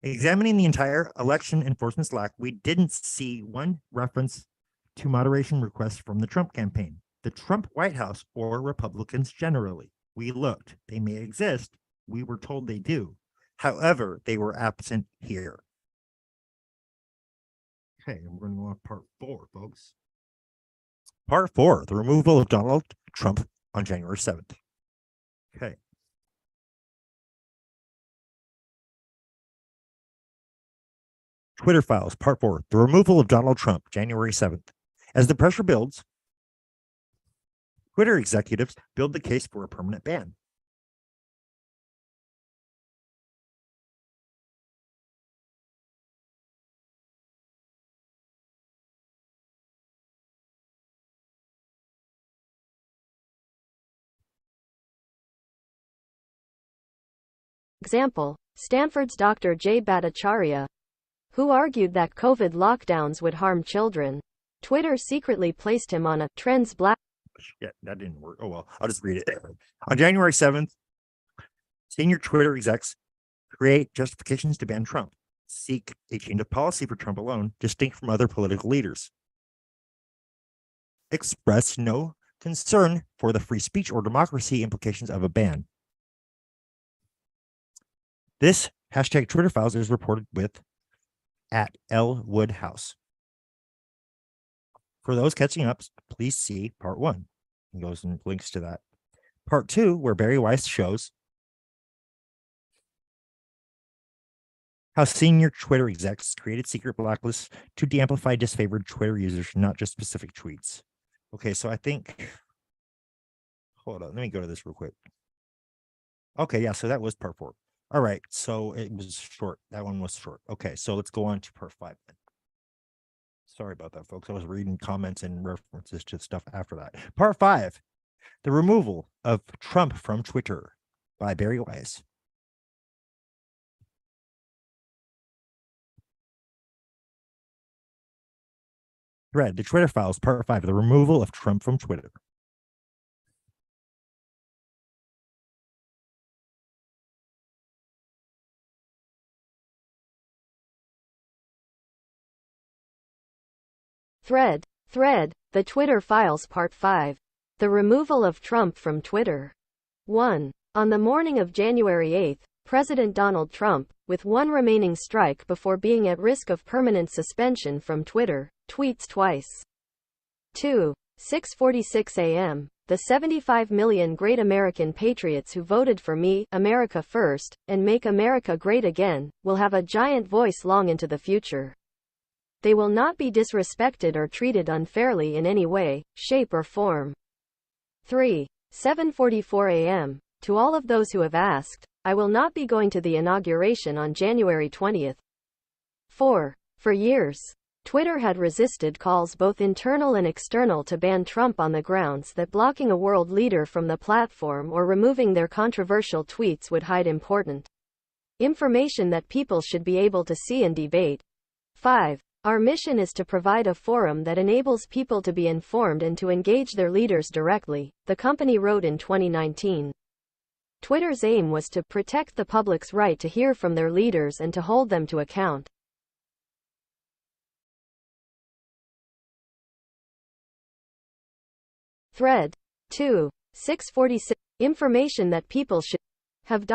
Examining the entire election enforcement Slack, we didn't see one reference to moderation requests from the Trump campaign, the Trump White House, or Republicans generally. We looked. They may exist. We were told they do. However, they were absent here. Okay, we're going to go on part 4, folks. Part 4, the removal of Donald Trump on January 7th. Okay. Twitter files, part 4, the removal of Donald Trump, January 7th. As the pressure builds, Twitter executives build the case for a permanent ban. Example, Stanford's Dr. Jay Bhattacharya, who argued that COVID lockdowns would harm children. Twitter secretly placed him on a trends black. Yeah, that didn't work. Oh, well, I'll just read it. On January 7th, senior Twitter execs create justifications to ban Trump, seek a change of policy for Trump alone, distinct from other political leaders. Express no concern for the free speech or democracy implications of a ban. This hashtag Twitter files is reported with at L. Woodhouse. For those catching up, please see part 1. It goes and links to that. Part 2, where Barry Weiss shows how senior Twitter execs created secret blacklists to de-amplify disfavored Twitter users, not just specific tweets. Okay, so I think, hold on, let me go to this real quick. Okay, yeah, so that was part 4. All right, so it was short. That one was short. Okay, so let's go on to part 5 then. Sorry about that, folks. I was reading comments and references to stuff after that. Part 5, the removal of Trump from Twitter by Barry Weiss. Thread, the Twitter files, part 5, the removal of Trump from Twitter. Thread, the Twitter files part 5. The removal of Trump from Twitter. 1. On the morning of January 8, President Donald Trump, with one remaining strike before being at risk of permanent suspension from Twitter, tweets twice. 2. 6:46 a.m. The 75 million great American patriots who voted for me, America First, and Make America Great Again, will have a giant voice long into the future. They will not be disrespected or treated unfairly in any way, shape or form. 3. 7:44 a.m. To all of those who have asked, I will not be going to the inauguration on January 20th. 4. For years, Twitter had resisted calls both internal and external to ban Trump on the grounds that blocking a world leader from the platform or removing their controversial tweets would hide important information that people should be able to see and debate. 5. Our mission is to provide a forum that enables people to be informed and to engage their leaders directly, the company wrote in 2019. Twitter's aim was to protect the public's right to hear from their leaders and to hold them to account. Thread 2. 646. Information that people should have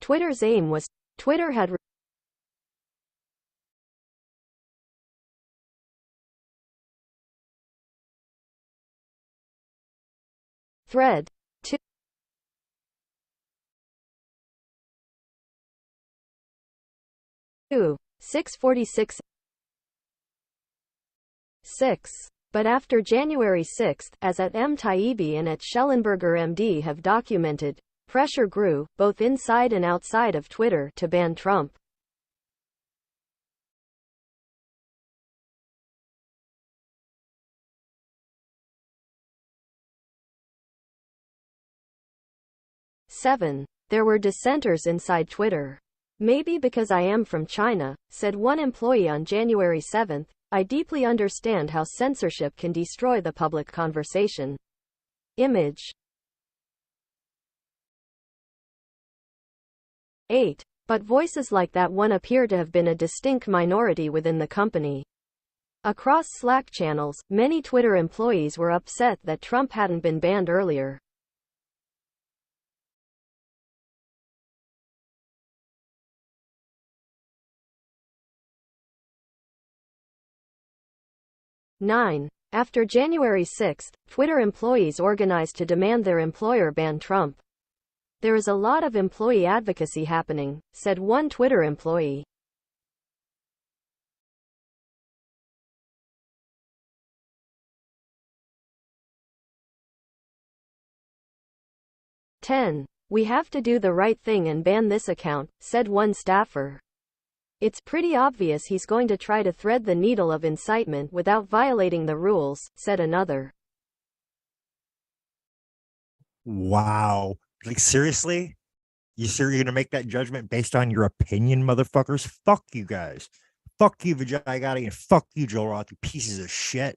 Twitter's aim was Twitter had Thread 2. 646. 6. But after January 6, as at M. Taibbi and at Schellenberger MD have documented, pressure grew, both inside and outside of Twitter, to ban Trump. Seven. There were dissenters inside Twitter. Maybe because I am from China, said one employee on January 7. I deeply understand how censorship can destroy the public conversation. Image 8. But voices like that one appear to have been a distinct minority within the company. Across Slack channels, many Twitter employees were upset that Trump hadn't been banned earlier. Nine. After January 6, Twitter employees organized to demand their employer ban Trump. There is a lot of employee advocacy happening, said one Twitter employee. "10. We have to do the right thing and ban this account," said one staffer. "It's pretty obvious he's going to try to thread the needle of incitement without violating the rules," said another. Wow. Like, seriously? You sure you're gonna make that judgment based on your opinion, motherfuckers? Fuck you guys. Fuck you, Vijay Gotti, and fuck you, Joel Roth, you pieces of shit.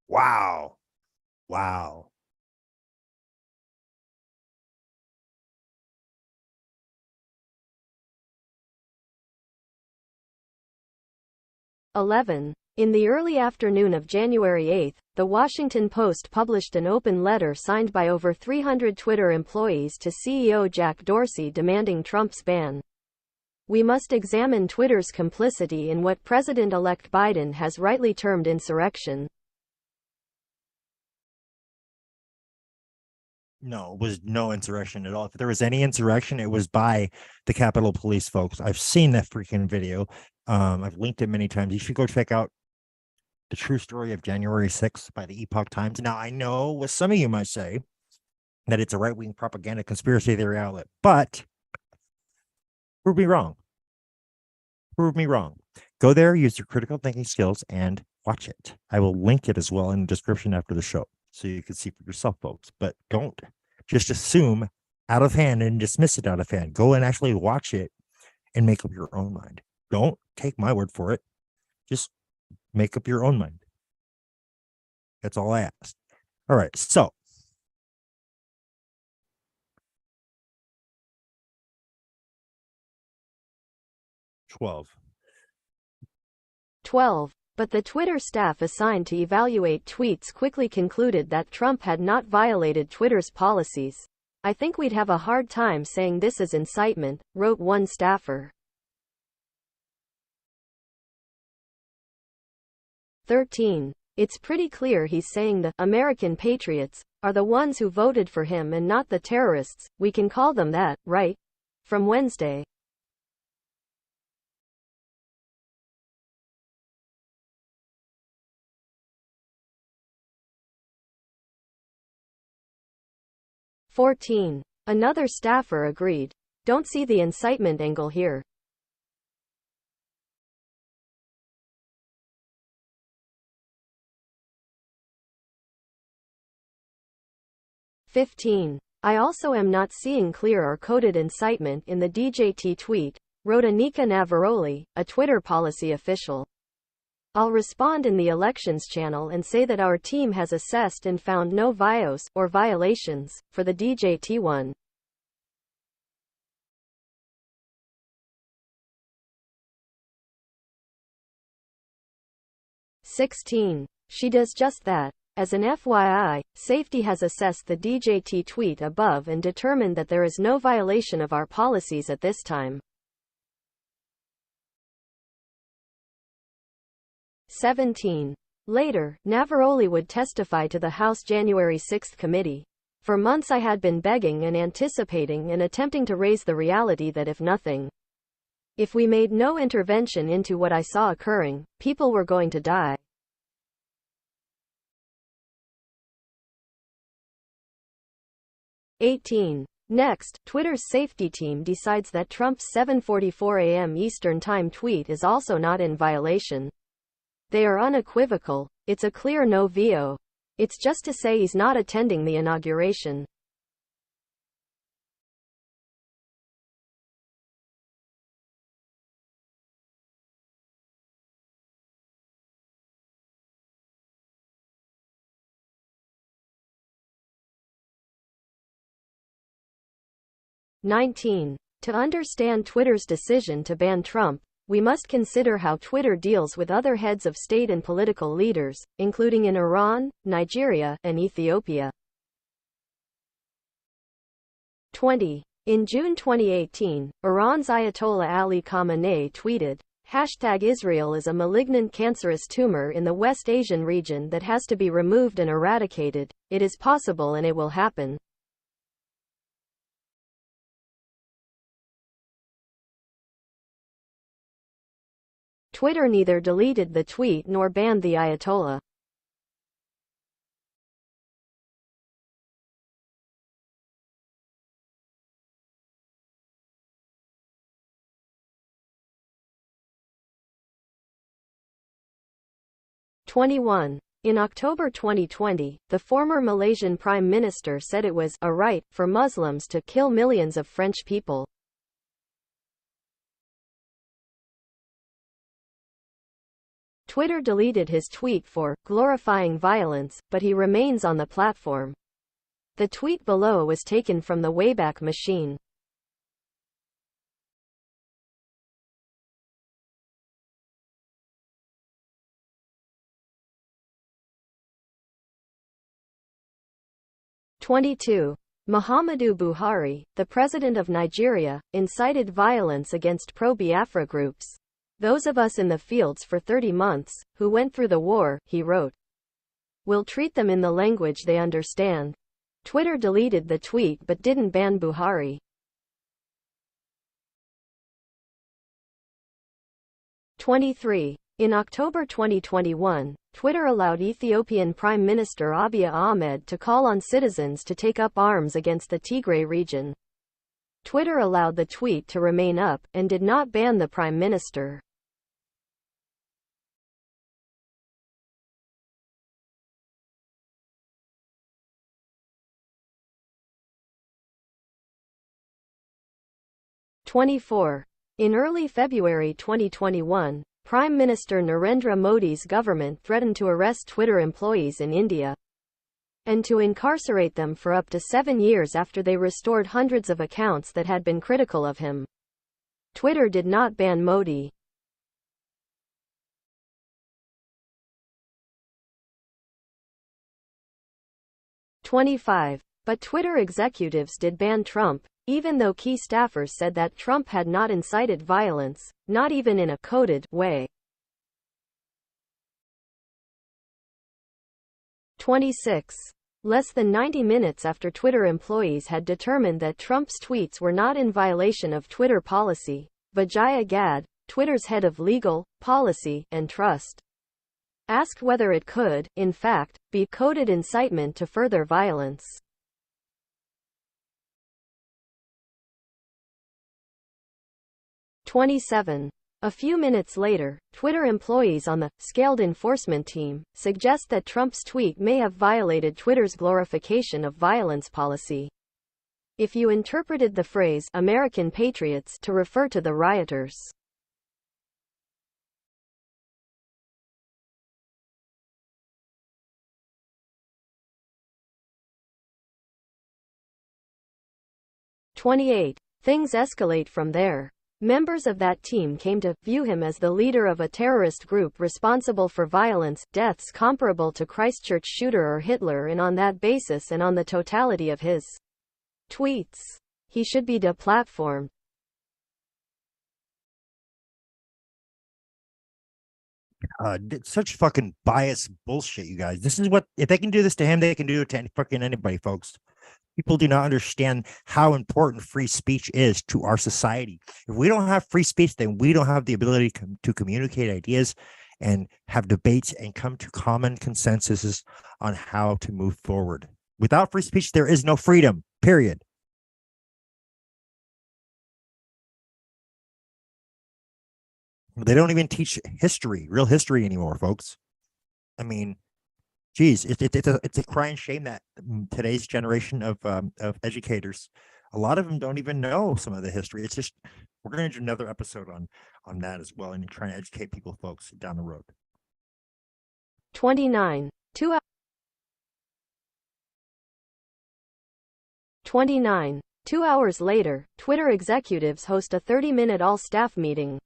Wow. Wow. "11. In the early afternoon of January 8, The Washington Post published an open letter signed by over 300 Twitter employees to CEO Jack Dorsey demanding Trump's ban. We must examine Twitter's complicity in what President-elect Biden has rightly termed insurrection." No, it was no insurrection at all. If there was any insurrection, it was by the Capitol Police folks. I've seen that freaking video. I've linked it many times. You should go check out The True Story of January 6th by the Epoch Times. Now, I know what some of you might say, that it's a right-wing propaganda conspiracy theory outlet, but prove me wrong. Prove me wrong. Go there, use your critical thinking skills, and watch it. I will link it as well in the description after the show, so you can see for yourself, folks. But don't just assume out of hand and dismiss it out of hand. Go and actually watch it and make up your own mind. Don't take my word for it. Just make up your own mind. That's all I ask. All right, so $12. 12. But the Twitter staff assigned to evaluate tweets quickly concluded that Trump had not violated Twitter's policies. "I think we'd have a hard time saying this is incitement," wrote one staffer. 13. It's pretty clear he's saying the American patriots are the ones who voted for him and not the terrorists. We can call them that, right? From Wednesday. "14. Another staffer agreed. Don't see the incitement angle here." 15. I also am not seeing clear or coded incitement in the DJT tweet, wrote Anika Navaroli, a Twitter policy official. "I'll respond in the elections channel and say that our team has assessed and found no violations for the DJT one." 16. She does just that. As an FYI, Safety has assessed the DJT tweet above and determined that there is no violation of our policies at this time. 17. Later, Navaroli would testify to the House January 6 committee. For months I had been begging and anticipating and attempting to raise the reality that if we made no intervention into what I saw occurring, people were going to die. 18. Next, Twitter's safety team decides that Trump's 7:44 a.m. Eastern Time tweet is also not in violation. They are unequivocal. It's a clear no VO. It's just to say he's not attending the inauguration. 19. To understand Twitter's decision to ban Trump, we must consider how Twitter deals with other heads of state and political leaders, including in Iran, Nigeria, and Ethiopia. 20. In June 2018, Iran's Ayatollah Ali Khamenei tweeted, #Israel is a malignant cancerous tumor in the West Asian region that has to be removed and eradicated. It is possible and it will happen. Twitter neither deleted the tweet nor banned the Ayatollah. In October 2020, the former Malaysian Prime Minister said it was a right for Muslims to kill millions of French people. Twitter deleted his tweet for glorifying violence, but he remains on the platform. The tweet below was taken from the Wayback Machine. Muhammadu Buhari, the president of Nigeria, incited violence against pro-Biafra groups. Those of us in the fields for 30 months, who went through the war, he wrote, will treat them in the language they understand. Twitter deleted the tweet but didn't ban Buhari. 23. In October 2021, Twitter allowed Ethiopian Prime Minister Abiy Ahmed to call on citizens to take up arms against the Tigray region. Twitter allowed the tweet to remain up, and did not ban the Prime Minister. 24. In early February 2021, Prime Minister Narendra Modi's government threatened to arrest Twitter employees in India and to incarcerate them for up to 7 years after they restored hundreds of accounts that had been critical of him. Twitter did not ban Modi. 25. But Twitter executives did ban Trump, even though key staffers said that Trump had not incited violence, not even in a coded way. 26. Less than 90 minutes after Twitter employees had determined that Trump's tweets were not in violation of Twitter policy, Vijaya Gadde, Twitter's head of legal, policy, and trust, asked whether it could, in fact, be coded incitement to further violence. 27. A few minutes later, Twitter employees on the scaled enforcement team suggest that Trump's tweet may have violated Twitter's glorification of violence policy. If you interpreted the phrase American Patriots to refer to the rioters. 28. Things escalate from there. Members of that team came to view him as the leader of a terrorist group responsible for violence, deaths comparable to Christchurch shooter or Hitler, and on that basis and on the totality of his tweets, he should be deplatformed. Such fucking biased bullshit, you guys. This is what, if they can do this to him, they can do it to fucking anybody, folks. People do not understand how important free speech is to our society. If we don't have free speech, then we don't have the ability to communicate ideas and have debates and come to common consensuses on how to move forward. Without free speech, there is no freedom, period. They don't even teach history, real history anymore, folks. I mean, geez, it's a crying shame that today's generation of educators, a lot of them don't even know some of the history. It's just, we're going to do another episode on that as well, and trying to educate people, folks, down the road. 29. 2 hours later, Twitter executives host a 30-minute all-staff meeting.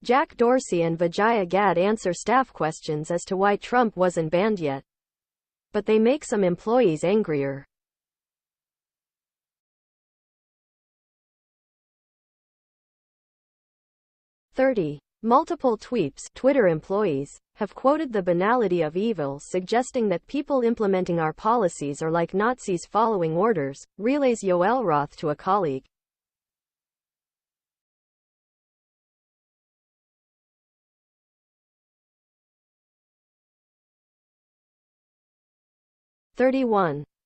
Jack Dorsey and Vijaya Gadde answer staff questions as to why Trump wasn't banned yet. But they make some employees angrier. Multiple tweets. Twitter employees have quoted the banality of evil, suggesting that people implementing our policies are like Nazis following orders, relays Yoel Roth to a colleague.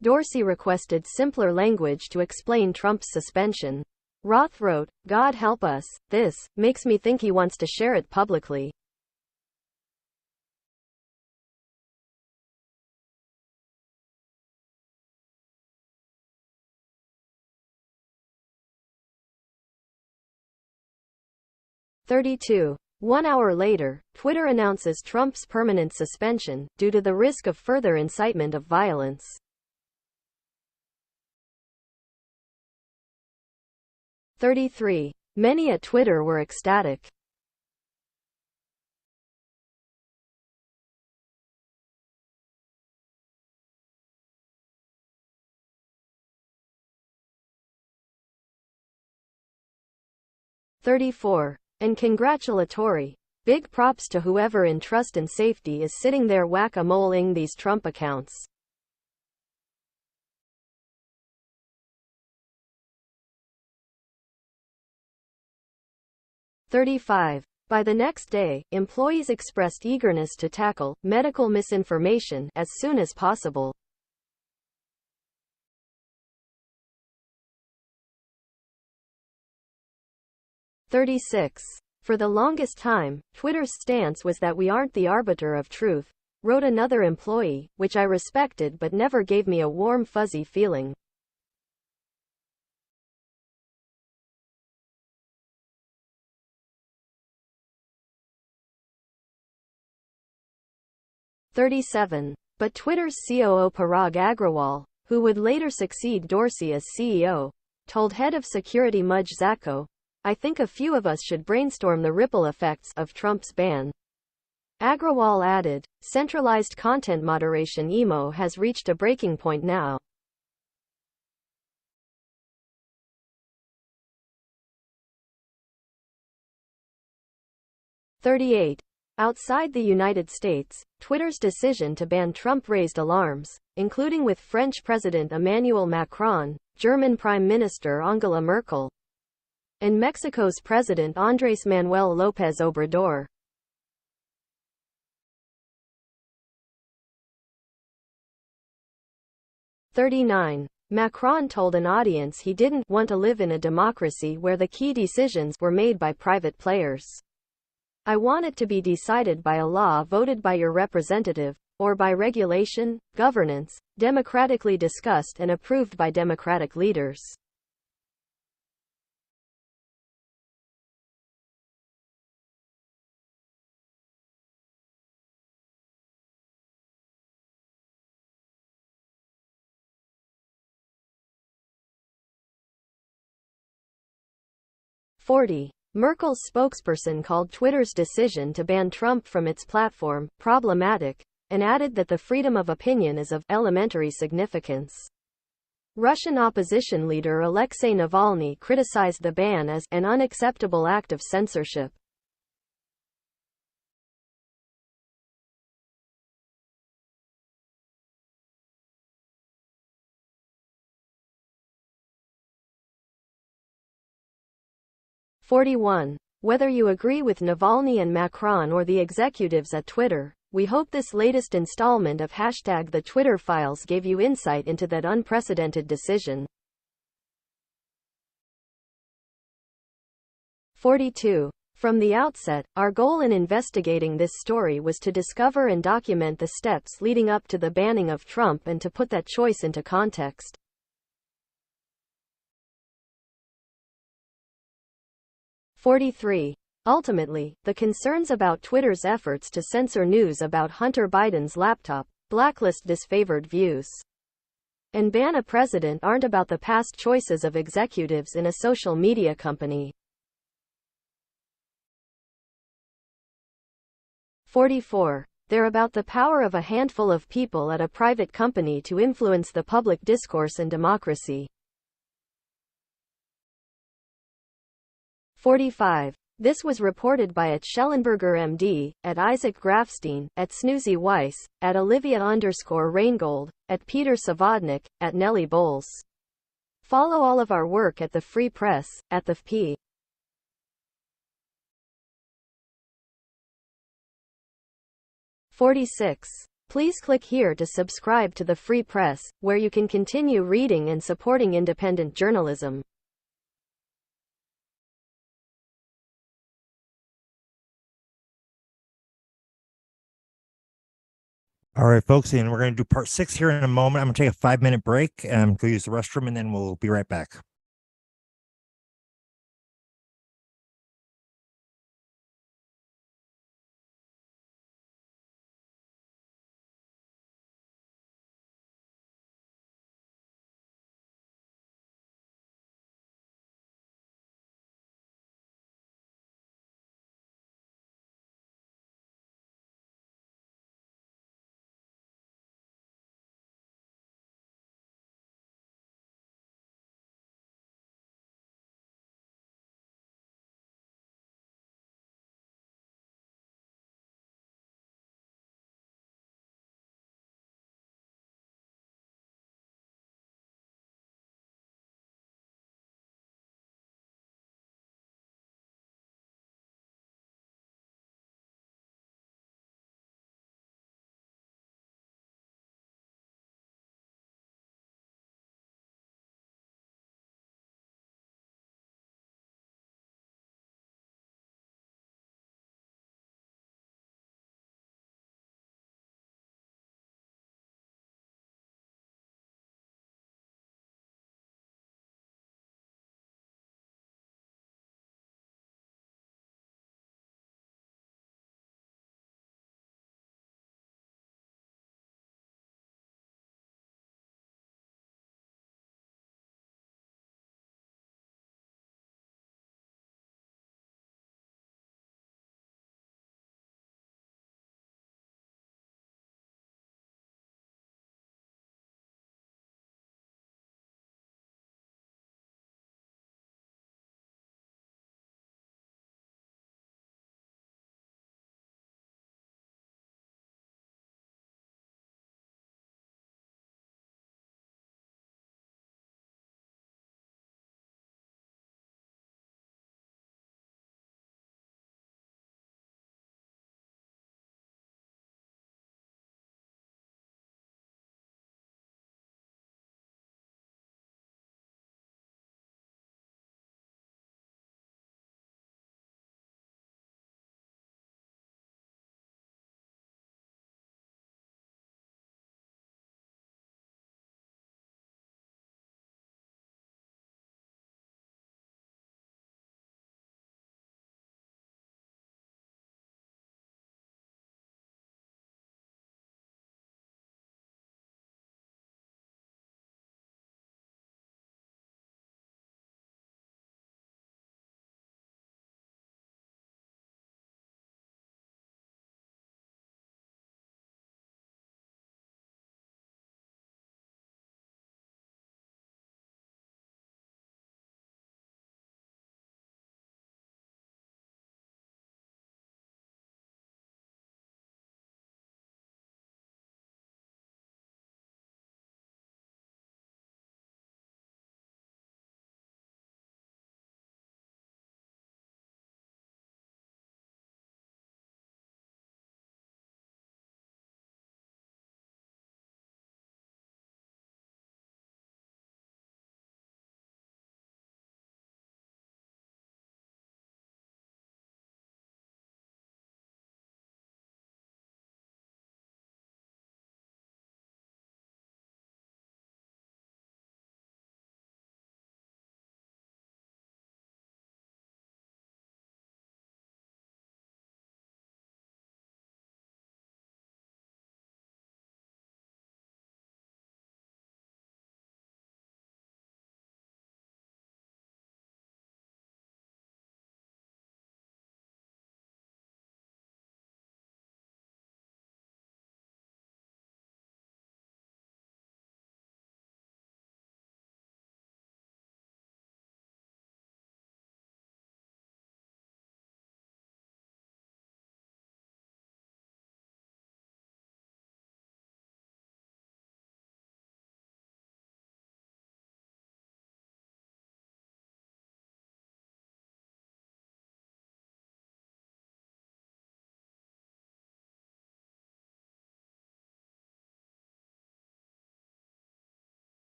Dorsey requested simpler language to explain Trump's suspension. Roth wrote, "God help us, this makes me think he wants to share it publicly." One hour later, Twitter announces Trump's permanent suspension, due to the risk of further incitement of violence. Many at Twitter were ecstatic. And congratulatory. Big props to whoever in trust and safety is sitting there whack-a-moling these Trump accounts. By the next day, employees expressed eagerness to tackle medical misinformation as soon as possible. For the longest time, Twitter's stance was that we aren't the arbiter of truth, wrote another employee, which I respected but never gave me a warm fuzzy feeling. But Twitter's COO Parag Agrawal, who would later succeed Dorsey as CEO, told head of security Mudge Zacko, "I think a few of us should brainstorm the ripple effects of Trump's ban." Agrawal added, "Centralized content moderation (EMO) has reached a breaking point now." Outside the United States, Twitter's decision to ban Trump raised alarms, including with French President Emmanuel Macron, German Prime Minister Angela Merkel, and Mexico's President Andrés Manuel López Obrador. Macron told an audience he didn't want to live in a democracy where the key decisions were made by private players. "I want it to be decided by a law voted by your representative, or by regulation, governance, democratically discussed and approved by democratic leaders." Merkel's spokesperson called Twitter's decision to ban Trump from its platform problematic, and added that the freedom of opinion is of elementary significance. Russian opposition leader Alexei Navalny criticized the ban as an unacceptable act of censorship. (41) Whether you agree with Navalny and Macron or the executives at Twitter, we hope this latest installment of #The Twitter Files gave you insight into that unprecedented decision. 42. From the outset, our goal in investigating this story was to discover and document the steps leading up to the banning of Trump and to put that choice into context. 43. Ultimately, the concerns about Twitter's efforts to censor news about Hunter Biden's laptop, blacklist disfavored views, and ban a president aren't about the past choices of executives in a social media company. 44. They're about the power of a handful of people at a private company to influence the public discourse and democracy. 45. This was reported by @Schellenberger MD, @Isaac Grafstein, @Snoozy Weiss, @Olivia_Reingold, @Peter Savodnik, @Nellie Bowles. Follow all of our work at the Free Press, @the.p. 46. Please click here to subscribe to the Free Press, where you can continue reading and supporting independent journalism. All right, folks, and we're going to do part 6 here in a moment. I'm going to take a 5-minute break and go use the restroom, and then we'll be right back.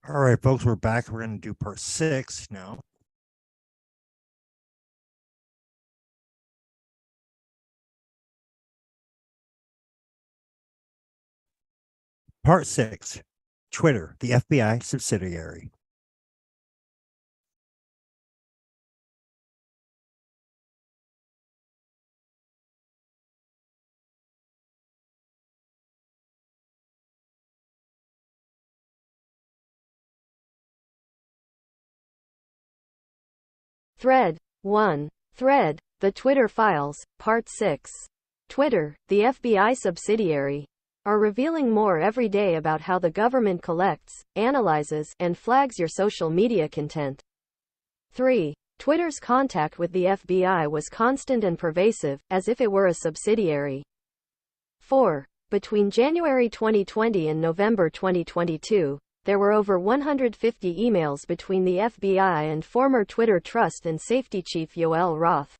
All right, folks, we're back. We're going to do part 6 now. Part 6, Twitter, the FBI subsidiary. Thread 1. Thread, the Twitter Files, Part 6. Twitter, the FBI subsidiary, are revealing more every day about how the government collects, analyzes, and flags your social media content. 3. Twitter's contact with the FBI was constant and pervasive, as if it were a subsidiary. 4. Between January 2020 and November 2022, there were over 150 emails between the FBI and former Twitter Trust and Safety Chief Yoel Roth.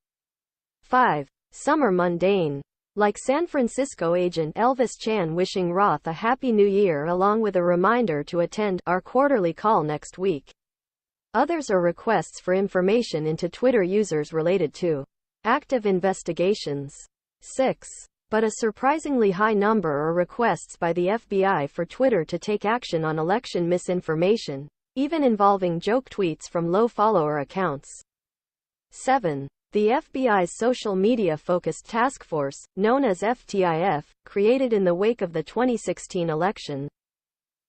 5. Some are mundane, like San Francisco agent Elvis Chan wishing Roth a Happy New Year along with a reminder to attend our quarterly call next week. Others are requests for information into Twitter users related to active investigations. 6. But a surprisingly high number are requests by the FBI for Twitter to take action on election misinformation, even involving joke tweets from low follower accounts. 7. The FBI's social media-focused task force, known as FTIF, created in the wake of the 2016 election,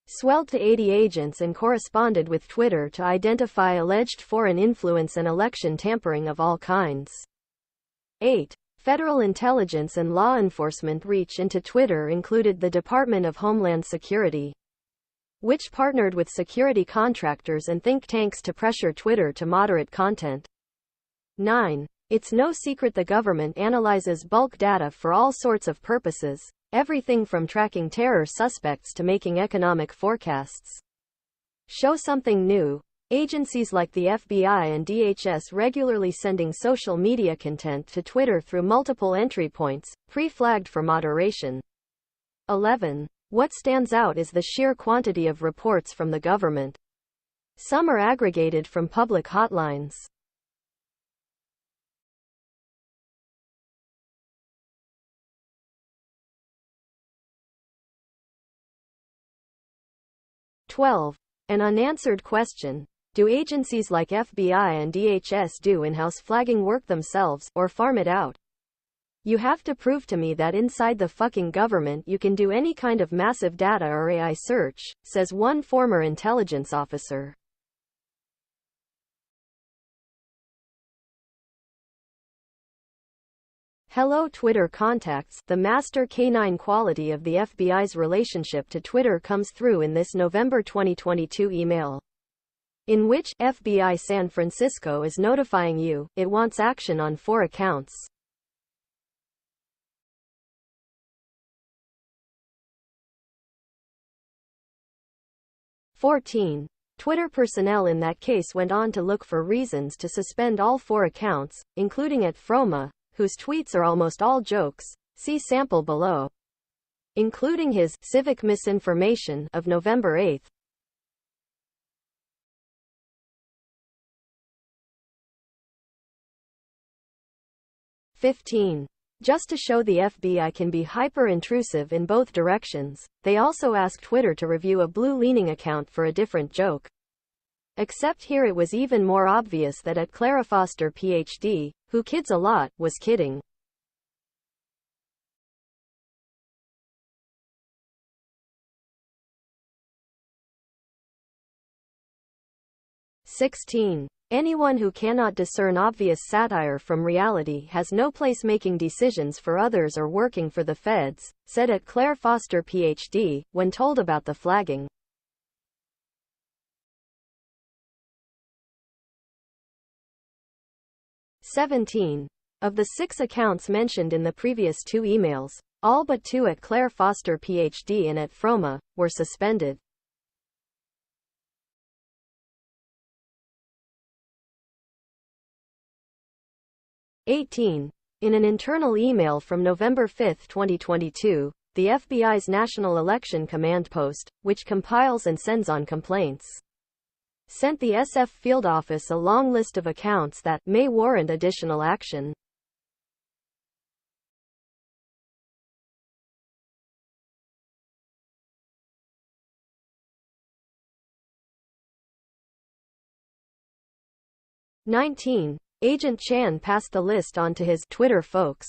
swelled to 80 agents and corresponded with Twitter to identify alleged foreign influence and election tampering of all kinds. 8. Federal intelligence and law enforcement reach into Twitter included the Department of Homeland Security, which partnered with security contractors and think tanks to pressure Twitter to moderate content. 9. It's no secret the government analyzes bulk data for all sorts of purposes, everything from tracking terror suspects to making economic forecasts. Show something new. Agencies like the FBI and DHS regularly sending social media content to Twitter through multiple entry points, pre-flagged for moderation. 11. What stands out is the sheer quantity of reports from the government. Some are aggregated from public hotlines. An unanswered question. Do agencies like FBI and DHS do in-house flagging work themselves, or farm it out? You have to prove to me that inside the fucking government you can do any kind of massive data or AI search, says one former intelligence officer. Hello Twitter contacts. The master canine quality of the FBI's relationship to Twitter comes through in this November 2022 email, in which FBI San Francisco is notifying you it wants action on 4 accounts. Twitter personnel in that case went on to look for reasons to suspend all 4 accounts, including at Froma, whose tweets are almost all jokes. See sample below. Including his civic misinformation of November 8. Just to show the FBI can be hyper-intrusive in both directions, they also asked Twitter to review a blue-leaning account for a different joke. Except here it was even more obvious that at Clara Foster PhD, who kids a lot, was kidding. Anyone who cannot discern obvious satire from reality has no place making decisions for others or working for the feds, said at Claire Foster PhD, when told about the flagging. Of the 6 accounts mentioned in the previous 2 emails, all but 2 at Claire Foster PhD and at Froma, were suspended. In an internal email from November 5, 2022, the FBI's National Election Command Post, which compiles and sends on complaints, sent the SF field office a long list of accounts that may warrant additional action. Agent Chan passed the list on to his Twitter folks.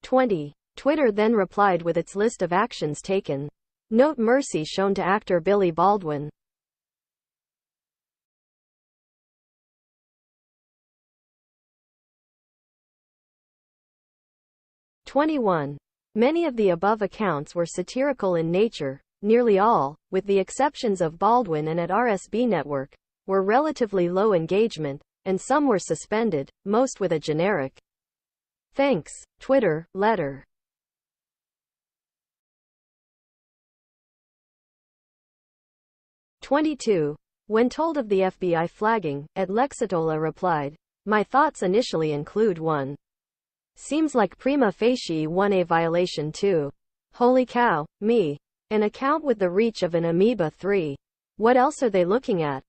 20. Twitter then replied with its list of actions taken. Note mercy shown to actor Billy Baldwin. 21. Many of the above accounts were satirical in nature. Nearly all, with the exceptions of Baldwin and at RSB Network, were relatively low engagement, and some were suspended, most with a generic "Thanks, Twitter" letter. 22. When told of the FBI flagging, at Lexitola replied, "My thoughts initially include 1. Seems like prima facie 1A violation 2. Holy cow, me. An account with the reach of an amoeba 3. What else are they looking at?"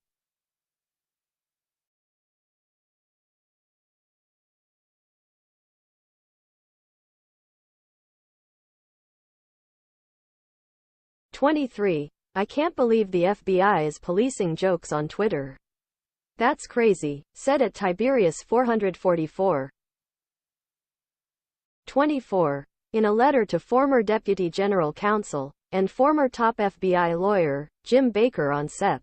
23. I can't believe the FBI is policing jokes on Twitter. That's crazy, said at Tiberius 444. 24. In a letter to former Deputy General Counsel and former top FBI lawyer, Jim Baker on Sep.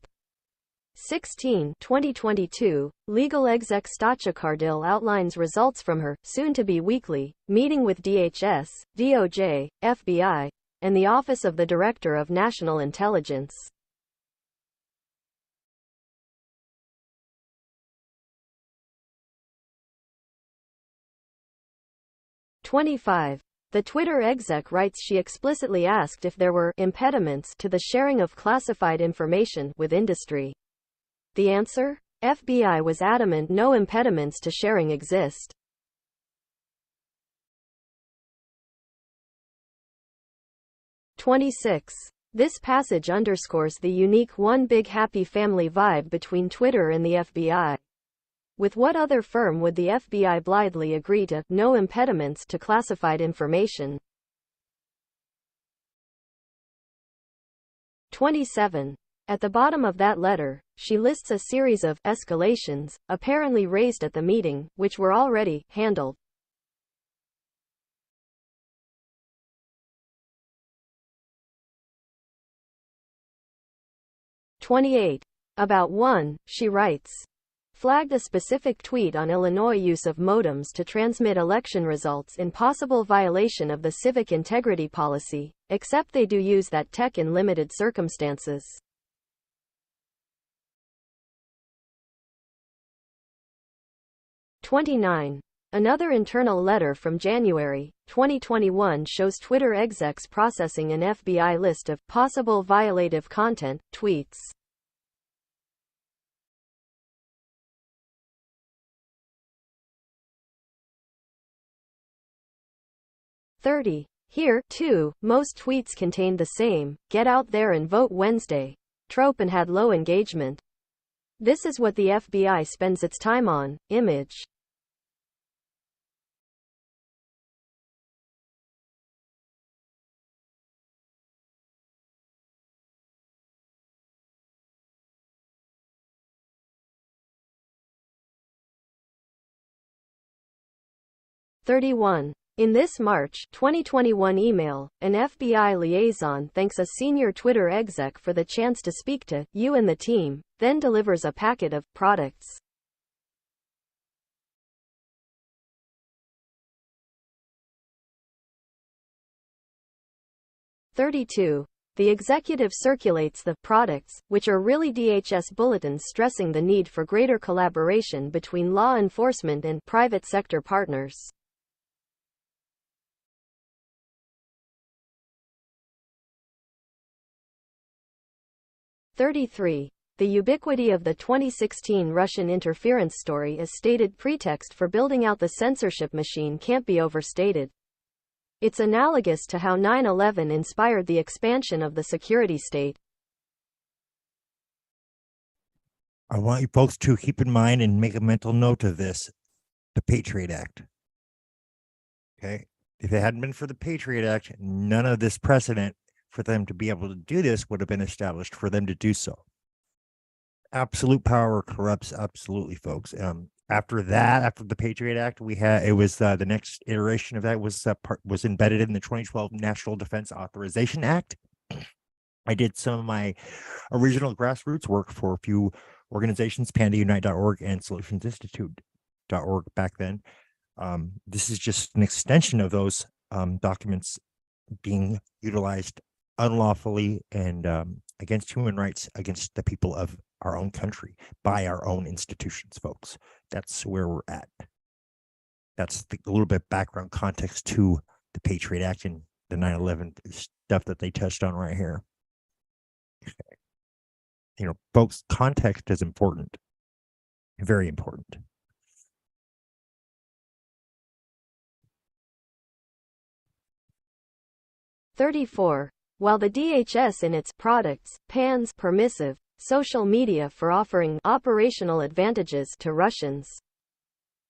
16, 2022, legal exec Stacha Cardil outlines results from her, soon-to-be weekly, meeting with DHS, DOJ, FBI, and the Office of the Director of National Intelligence. 25. The Twitter exec writes she explicitly asked if there were impediments to the sharing of classified information with industry. The answer? FBI was adamant no impediments to sharing exist. 26. This passage underscores the unique one big happy family vibe between Twitter and the FBI. With what other firm would the FBI blithely agree to no impediments to classified information? 27. At the bottom of that letter, she lists a series of escalations, apparently raised at the meeting, which were already handled. 28. About 1, she writes, flagged a specific tweet on Illinois use of modems to transmit election results in possible violation of the civic integrity policy, except they do use that tech in limited circumstances. 29. Another internal letter from January 2021 shows Twitter execs processing an FBI list of possible violative content tweets. 30. Here, too, most tweets contained the same, "Get out there and vote Wednesday" trope and had low engagement. This is what the FBI spends its time on. Image. (31) In this March 2021 email, an FBI liaison thanks a senior Twitter exec for the chance to speak to you and the team, then delivers a packet of products. 32. The executive circulates the products, which are really DHS bulletins stressing the need for greater collaboration between law enforcement and private sector partners. 33. The ubiquity of the 2016 Russian interference story as stated pretext for building out the censorship machine can't be overstated. It's analogous to how 9/11 inspired the expansion of the security state. I want you folks to keep in mind and make a mental note of this, the Patriot Act. Okay? If it hadn't been for the Patriot Act, none of this precedent for them to be able to do this would have been established for them to do so. Absolute power corrupts absolutely, folks. After the Patriot Act, it was the next iteration of that was embedded in the 2012 National Defense Authorization Act. I did some of my original grassroots work for a few organizations, pandaunite.org and solutionsinstitute.org back then. This is just an extension of those documents being utilized unlawfully and against human rights, against the people of our own country by our own institutions, folks. That's where we're at. That's a little bit background context to the Patriot Act and the 9/11 stuff that they touched on right here. You know, folks, context is important, very important. (34) While the DHS in its products bans permissive social media for offering operational advantages to Russians,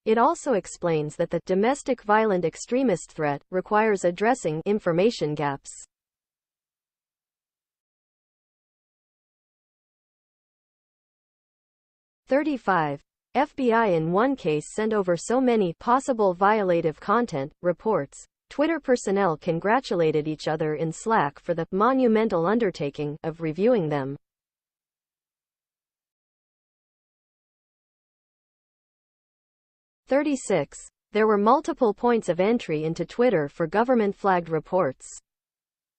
it also explains that the domestic violent extremist threat requires addressing information gaps. (35) FBI in one case sent over so many possible violative content reports, Twitter personnel congratulated each other in Slack for the monumental undertaking of reviewing them. (36) There were multiple points of entry into Twitter for government-flagged reports.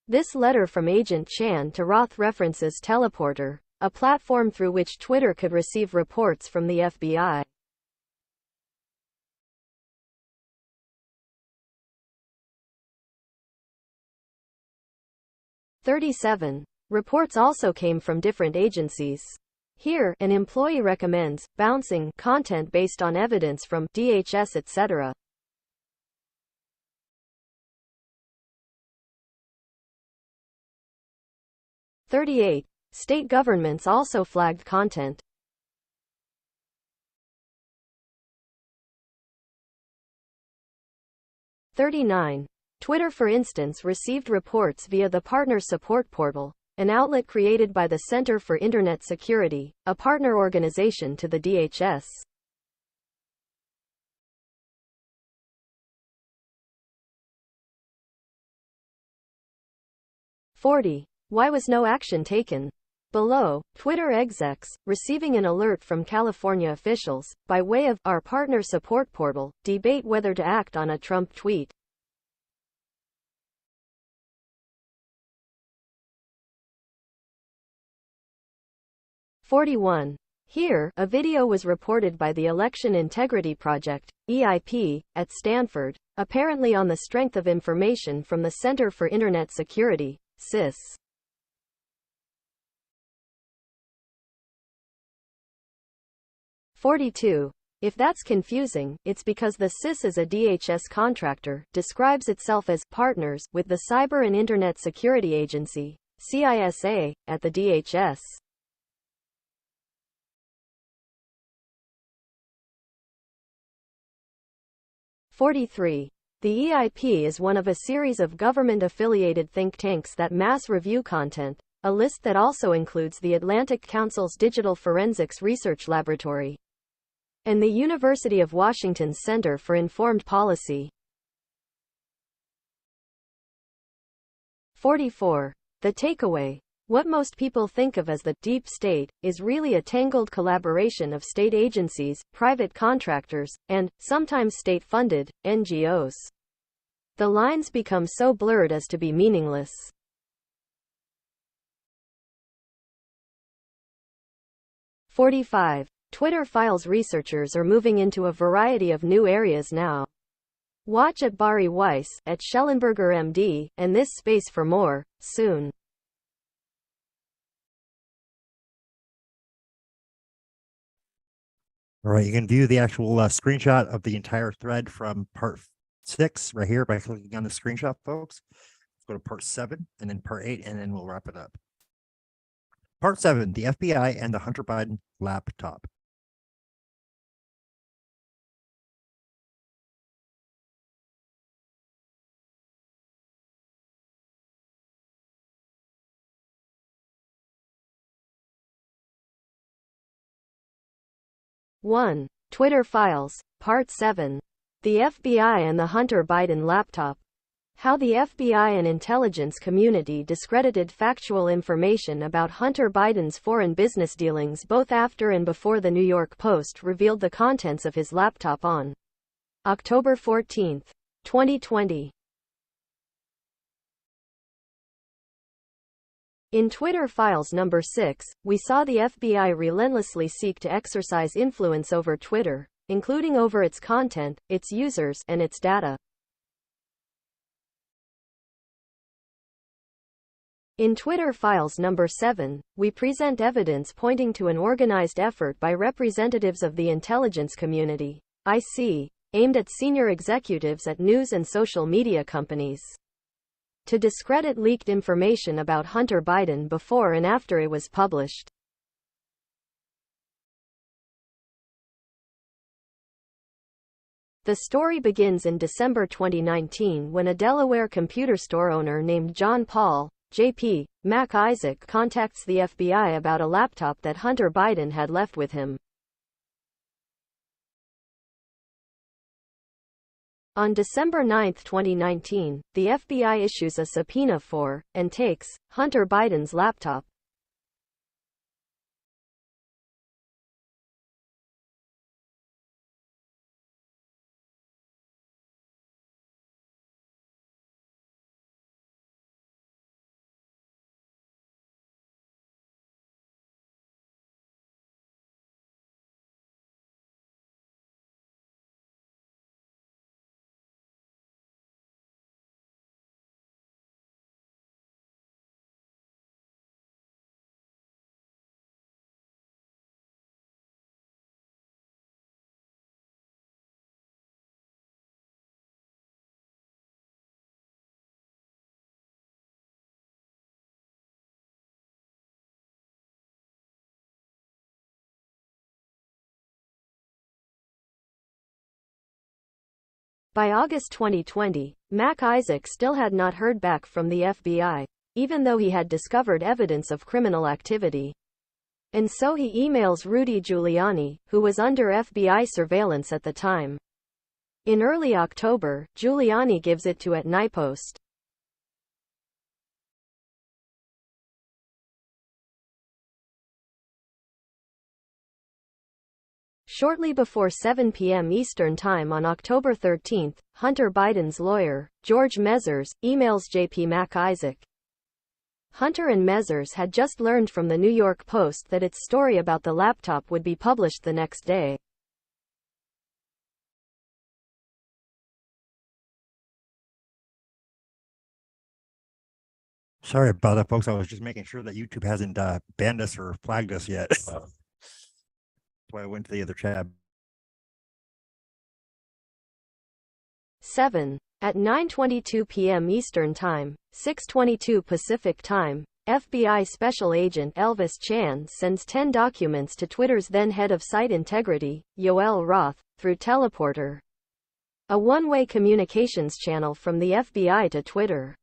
This letter from Agent Chan to Roth references Teleporter, a platform through which Twitter could receive reports from the FBI. (37) Reports also came from different agencies. Here, an employee recommends bouncing content based on evidence from DHS, etc. (38) State governments also flagged content. (39) Twitter, for instance, received reports via the Partner Support Portal, an outlet created by the Center for Internet Security, a partner organization to the DHS. (40) Why was no action taken? Below, Twitter execs, receiving an alert from California officials, by way of our Partner Support Portal, debate whether to act on a Trump tweet. (41) Here, a video was reported by the Election Integrity Project, EIP, at Stanford, apparently on the strength of information from the Center for Internet Security, CIS. (42) If that's confusing, it's because the CIS is a DHS contractor, describes itself as partners with the Cyber and Internet Security Agency, CISA, at the DHS. (43) The EIP is one of a series of government-affiliated think tanks that mass review content, a list that also includes the Atlantic Council's Digital Forensics Research Laboratory and the University of Washington's Center for Informed Policy. 44. The takeaway. What most people think of as the deep state is really a tangled collaboration of state agencies, private contractors, and, sometimes state-funded, NGOs. The lines become so blurred as to be meaningless. (45) Twitter Files researchers are moving into a variety of new areas now. Watch at Bari Weiss, at Schellenberger MD, and this space for more, soon. All right, you can view the actual screenshot of the entire thread from part 6 right here by clicking on the screenshot, folks. Let's go to part 7 and then part 8, and then we'll wrap it up. Part 7, the FBI and the Hunter Biden laptop. One. Twitter Files, Part 7. The FBI and the Hunter Biden laptop. How the FBI and intelligence community discredited factual information about Hunter Biden's foreign business dealings both after and before the New York Post revealed the contents of his laptop on October 14, 2020. In Twitter Files number 6, we saw the FBI relentlessly seek to exercise influence over Twitter, including over its content, its users, and its data. In Twitter Files number 7, we present evidence pointing to an organized effort by representatives of the intelligence community, IC, aimed at senior executives at news and social media companies, to discredit leaked information about Hunter Biden before and after it was published. The story begins in December 2019 when a Delaware computer store owner named John Paul, J.P. Mac Isaac contacts the FBI about a laptop that Hunter Biden had left with him. On December 9, 2019, the FBI issues a subpoena for, and takes, Hunter Biden's laptop. By August 2020, Mac Isaac still had not heard back from the FBI, even though he had discovered evidence of criminal activity. And so he emails Rudy Giuliani, who was under FBI surveillance at the time. In early October, Giuliani gives it to @NYPost. Shortly before 7 p.m. Eastern Time on October 13, Hunter Biden's lawyer, George Mezzers, emails J.P. Mac Isaac. Hunter and Mezzers had just learned from the New York Post that its story about the laptop would be published the next day. Sorry about that, folks. I was just making sure that YouTube hasn't banned us or flagged us yet. That's why I went to the other tab. 7. At 9:22 p.m. Eastern Time, 6:22 Pacific Time, FBI Special Agent Elvis Chan sends 10 documents to Twitter's then head of site integrity, Yoel Roth, through Teleporter, a one-way communications channel from the FBI to Twitter.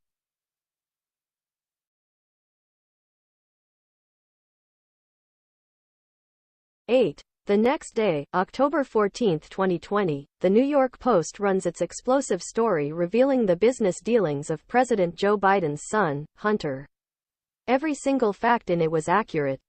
Eight. The next day, October 14, 2020, the New York Post runs its explosive story revealing the business dealings of President Joe Biden's son, Hunter. Every single fact in it was accurate.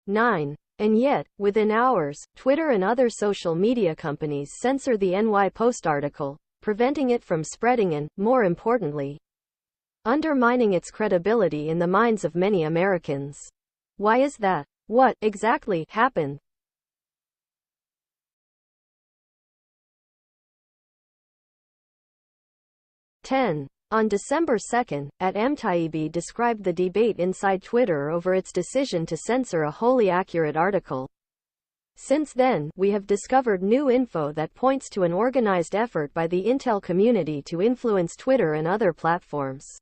Nine. And yet, within hours, Twitter and other social media companies censor the NY Post article, preventing it from spreading and, more importantly, undermining its credibility in the minds of many Americans. Why is that? What, exactly, happened? Ten. On December 2nd, Taibbi described the debate inside Twitter over its decision to censor a wholly accurate article. Since then, we have discovered new info that points to an organized effort by the Intel community to influence Twitter and other platforms.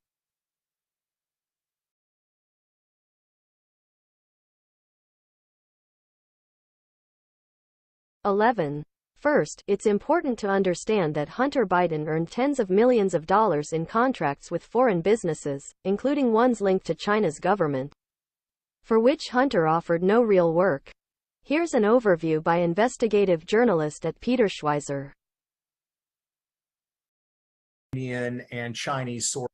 First, it's important to understand that Hunter Biden earned tens of millions of dollars in contracts with foreign businesses, including ones linked to China's government, for which Hunter offered no real work. Here's an overview by investigative journalist at Peter Schweizer. And Chinese sources.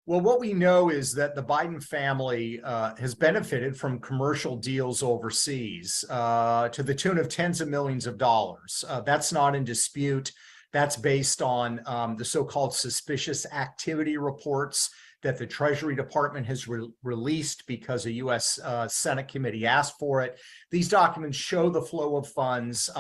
Well, what we know is that the Biden family has benefited from commercial deals overseas to the tune of tens of millions of dollars. That's not in dispute. That's based on the so-called suspicious activity reports that the Treasury Department has released because a U.S. Senate committee asked for it. These documents show the flow of funds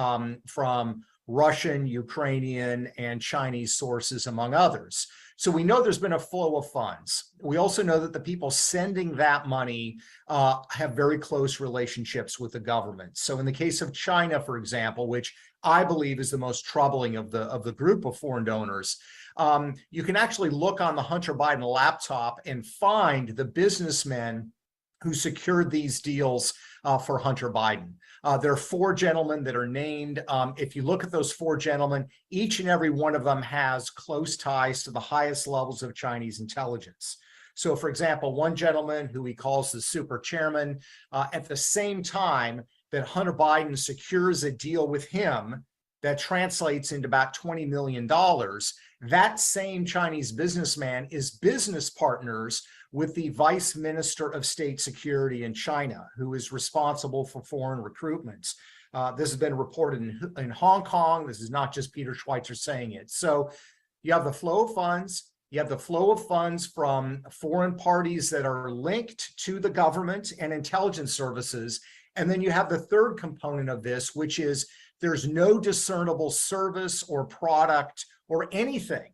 from Russian, Ukrainian, and Chinese sources, among others. So we know there's been a flow of funds. We also know that the people sending that money have very close relationships with the government. So in the case of China, for example, which I believe is the most troubling of the group of foreign donors, you can actually look on the Hunter Biden laptop and find the businessmen who secured these deals for Hunter Biden. There are four gentlemen that are named. If you look at those four gentlemen, each and every one of them has close ties to the highest levels of Chinese intelligence. So, for example, one gentleman who he calls the super chairman, at the same time that Hunter Biden secures a deal with him that translates into about $20 million, that same Chinese businessman is business partners with the Vice Minister of State Security in China, who is responsible for foreign recruitments. This has been reported in Hong Kong. This is not just Peter Schweizer saying it. So you have the flow of funds. You have the flow of funds from foreign parties that are linked to the government and intelligence services. And then you have the third component of this, which is there's no discernible service or product or anything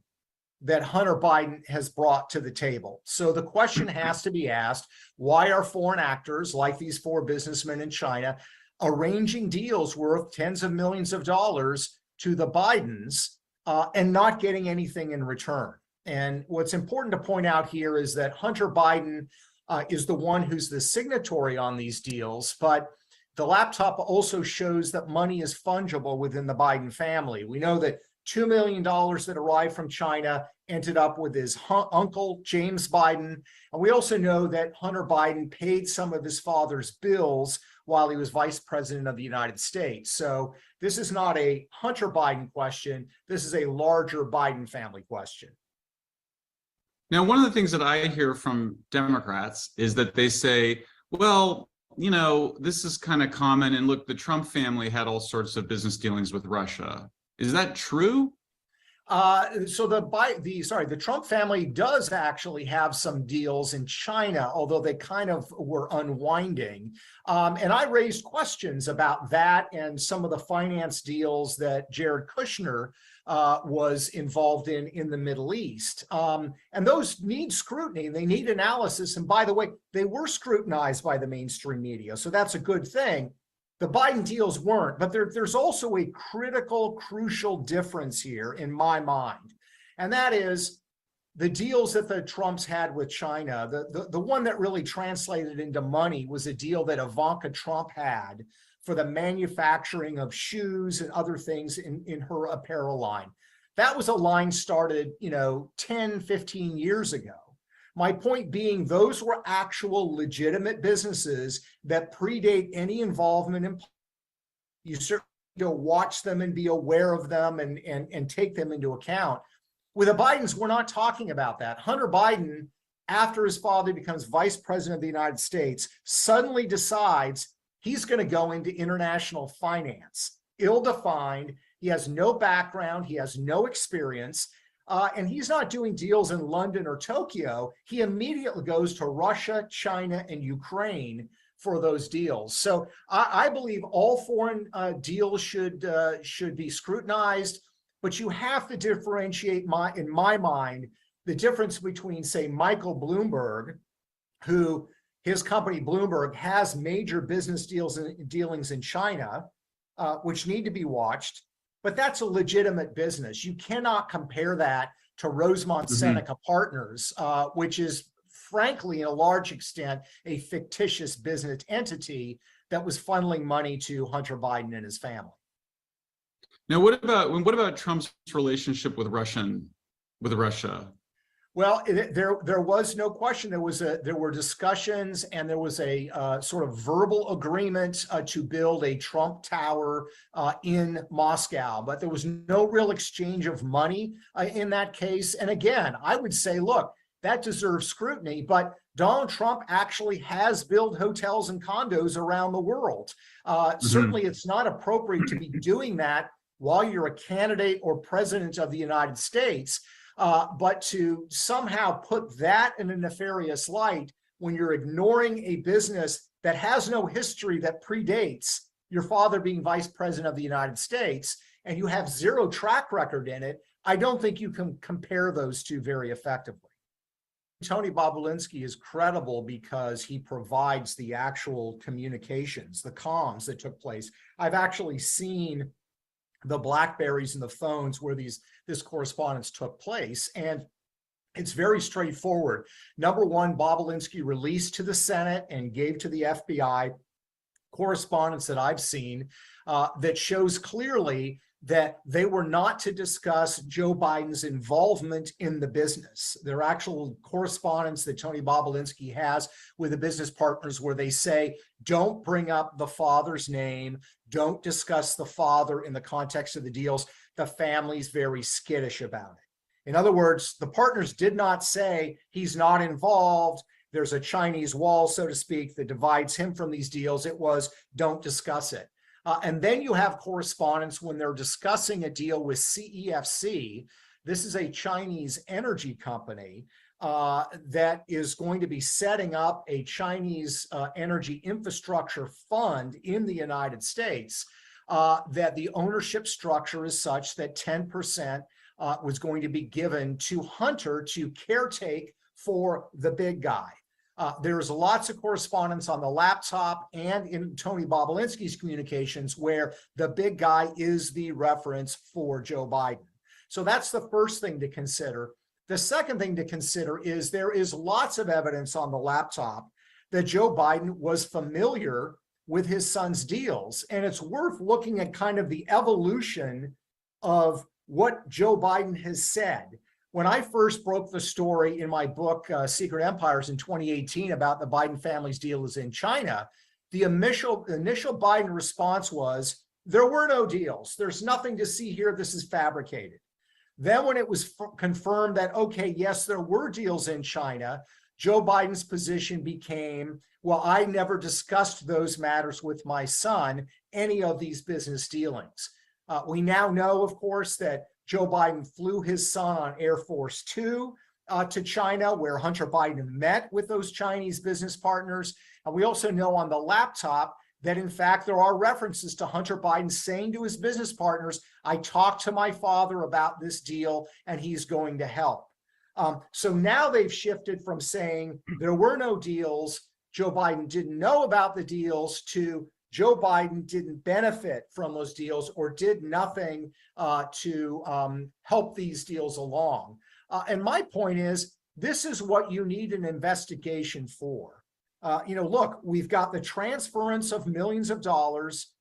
that Hunter Biden has brought to the table. So the question has to be asked, why are foreign actors like these four businessmen in China arranging deals worth tens of millions of dollars to the Bidens and not getting anything in return? And what's important to point out here is that Hunter Biden is the one who's the signatory on these deals, but the laptop also shows that money is fungible within the Biden family. We know that $2 million that arrived from China ended up with his uncle, James Biden. And we also know that Hunter Biden paid some of his father's bills while he was vice president of the United States. So this is not a Hunter Biden question. This is a larger Biden family question. Now, one of the things that I hear from Democrats is that they say, well, you know, this is kind of common. And look, the Trump family had all sorts of business dealings with Russia. Is that true? So the Trump family does actually have some deals in China, although they kind of were unwinding. And I raised questions about that and some of the finance deals that Jared Kushner was involved in the Middle East. And those need scrutiny. They need analysis. And by the way, they were scrutinized by the mainstream media. So that's a good thing. The Biden deals weren't, but there's also a crucial difference here in my mind. And that is the deals that the Trumps had with China. The one that really translated into money was a deal that Ivanka Trump had for the manufacturing of shoes and other things in her apparel line. That was a line started, 10, 15 years ago. My point being, those were actual legitimate businesses that predate any involvement in. You certainly watch them and be aware of them and take them into account. With the Bidens, we're not talking about that. Hunter Biden, after his father becomes vice president of the United States, suddenly decides he's going to go into international finance, ill-defined. He has no background. He has no experience. And he's not doing deals in London or Tokyo. He immediately goes to Russia, China, and Ukraine for those deals. So I believe all foreign deals should be scrutinized, but you have to differentiate, in my mind, the difference between, say, Michael Bloomberg, who his company Bloomberg has major business dealings in China, which need to be watched, but that's a legitimate business. You cannot compare that to Rosemont Seneca Partners, which is frankly, in a large extent, a fictitious business entity that was funneling money to Hunter Biden and his family. Now, what about Trump's relationship with Russia? Well, there was no question. There were discussions, and there was a sort of verbal agreement to build a Trump Tower in Moscow, but there was no real exchange of money in that case. And again, I would say, look, that deserves scrutiny, but Donald Trump actually has built hotels and condos around the world. Certainly, it's not appropriate to be doing that while you're a candidate or president of the United States. But to somehow put that in a nefarious light when you're ignoring a business that has no history that predates your father being vice president of the United States, and you have zero track record in it, I don't think you can compare those two very effectively. Tony Bobulinski is credible because he provides the actual communications, the comms that took place. I've actually seen the BlackBerries and the phones where this correspondence took place, and it's very straightforward. Number one, Bobulinski released to the Senate and gave to the FBI correspondence that I've seen that shows clearly that they were not to discuss Joe Biden's involvement in the business. There are actual correspondence that Tony Bobulinski has with the business partners where they say, don't bring up the father's name, don't discuss the father in the context of the deals. The family's very skittish about it. In other words, the partners did not say he's not involved. There's a Chinese wall, so to speak, that divides him from these deals. It was, don't discuss it. And then you have correspondence when they're discussing a deal with CEFC. This is a Chinese energy company that is going to be setting up a Chinese energy infrastructure fund in the United States, that the ownership structure is such that 10% was going to be given to Hunter to caretake for the big guy. There's lots of correspondence on the laptop and in Tony Bobulinski's communications where the big guy is the reference for Joe Biden. So that's the first thing to consider. The second thing to consider is there is lots of evidence on the laptop that Joe Biden was familiar with his son's deals. And it's worth looking at kind of the evolution of what Joe Biden has said. When I first broke the story in my book, Secret Empires in 2018 about the Biden family's deals in China, the initial Biden response was, there were no deals. There's nothing to see here. This is fabricated. Then when it was confirmed that, okay, yes, there were deals in China, Joe Biden's position became, well, I never discussed those matters with my son, any of these business dealings. We now know, of course, that Joe Biden flew his son on Air Force Two to China, where Hunter Biden met with those Chinese business partners. And we also know on the laptop that, in fact, there are references to Hunter Biden saying to his business partners, I talked to my father about this deal and he's going to help. So now they've shifted from saying there were no deals, Joe Biden didn't know about the deals, to Joe Biden didn't benefit from those deals or did nothing to help these deals along. And my point is, this is what you need an investigation for. Look, we've got the transference of millions of dollars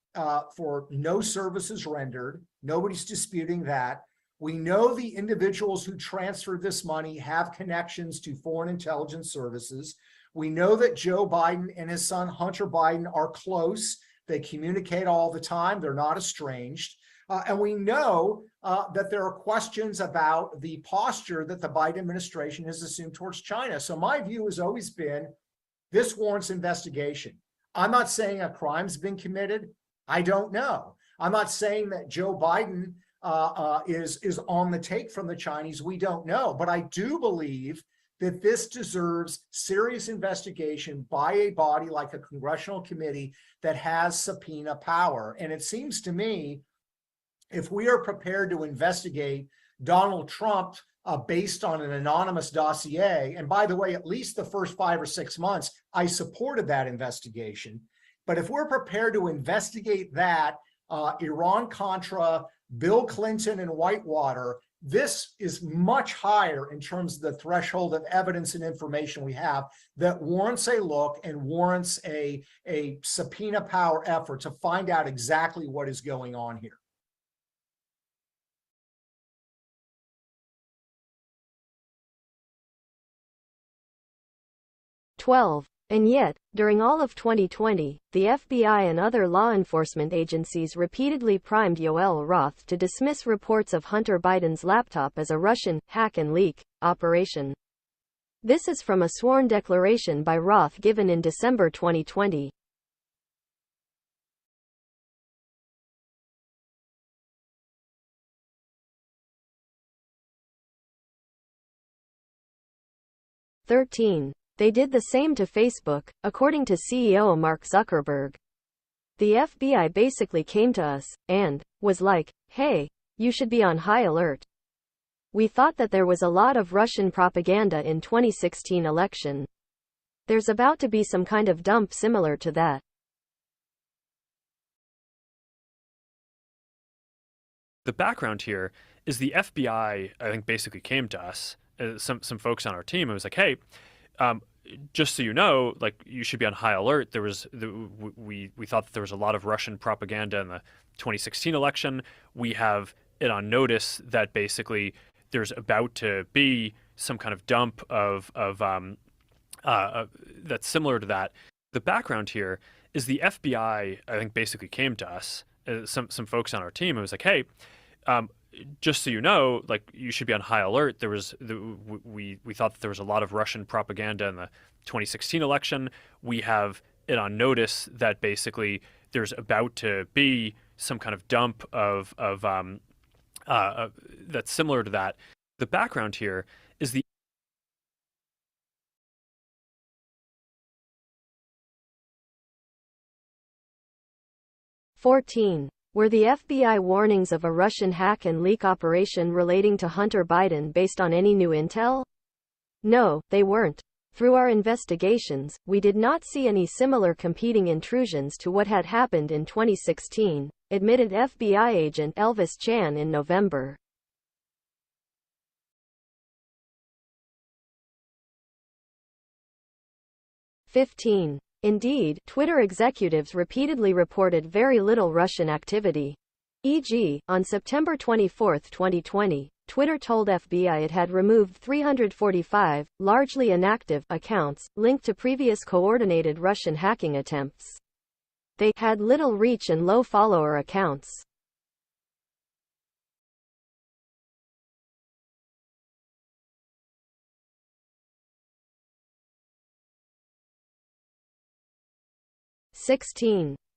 for no services rendered. Nobody's disputing that. We know the individuals who transferred this money have connections to foreign intelligence services. We know that Joe Biden and his son Hunter Biden are close. They communicate all the time. They're not estranged. And we know that there are questions about the posture that the Biden administration has assumed towards China. So my view has always been, this warrants investigation. I'm not saying a crime's been committed. I don't know. I'm not saying that Joe Biden is on the take from the Chinese. We don't know. But I do believe that this deserves serious investigation by a body like a congressional committee that has subpoena power. And it seems to me, if we are prepared to investigate Donald Trump based on an anonymous dossier, and by the way, at least the first 5 or 6 months, I supported that investigation. But if we're prepared to investigate that, Iran-Contra, Bill Clinton and Whitewater, this is much higher in terms of the threshold of evidence and information we have that warrants a look and warrants a subpoena power effort to find out exactly what is going on here. And yet, during all of 2020, the FBI and other law enforcement agencies repeatedly primed Yoel Roth to dismiss reports of Hunter Biden's laptop as a Russian hack and leak operation. This is from a sworn declaration by Roth given in December 2020. They did the same to Facebook, according to CEO Mark Zuckerberg. The FBI basically came to us, and was like, hey, you should be on high alert. We thought that there was a lot of Russian propaganda in 2016 election. There's about to be some kind of dump similar to that. The background here is the FBI, I think, basically came to us, some folks on our team, and was like, hey, just so you know, like, you should be on high alert. We thought that there was a lot of Russian propaganda in the 2016 election. We have it on notice that basically there's about to be some kind of dump of that's similar to that. The background here is the FBI, I think, basically came to us, some folks on our team, and was like, hey, just so you know, like, you should be on high alert. We thought that there was a lot of Russian propaganda in the 2016 election. We have it on notice that basically there's about to be some kind of dump of that's similar to that. The background here is the Were the FBI warnings of a Russian hack and leak operation relating to Hunter Biden based on any new intel? No, they weren't. Through our investigations, we did not see any similar competing intrusions to what had happened in 2016, admitted FBI agent Elvis Chan in November. Indeed, Twitter executives repeatedly reported very little Russian activity. E.g., on September 24, 2020, Twitter told FBI it had removed 345, largely inactive, accounts, linked to previous coordinated Russian hacking attempts. They had little reach and low follower accounts.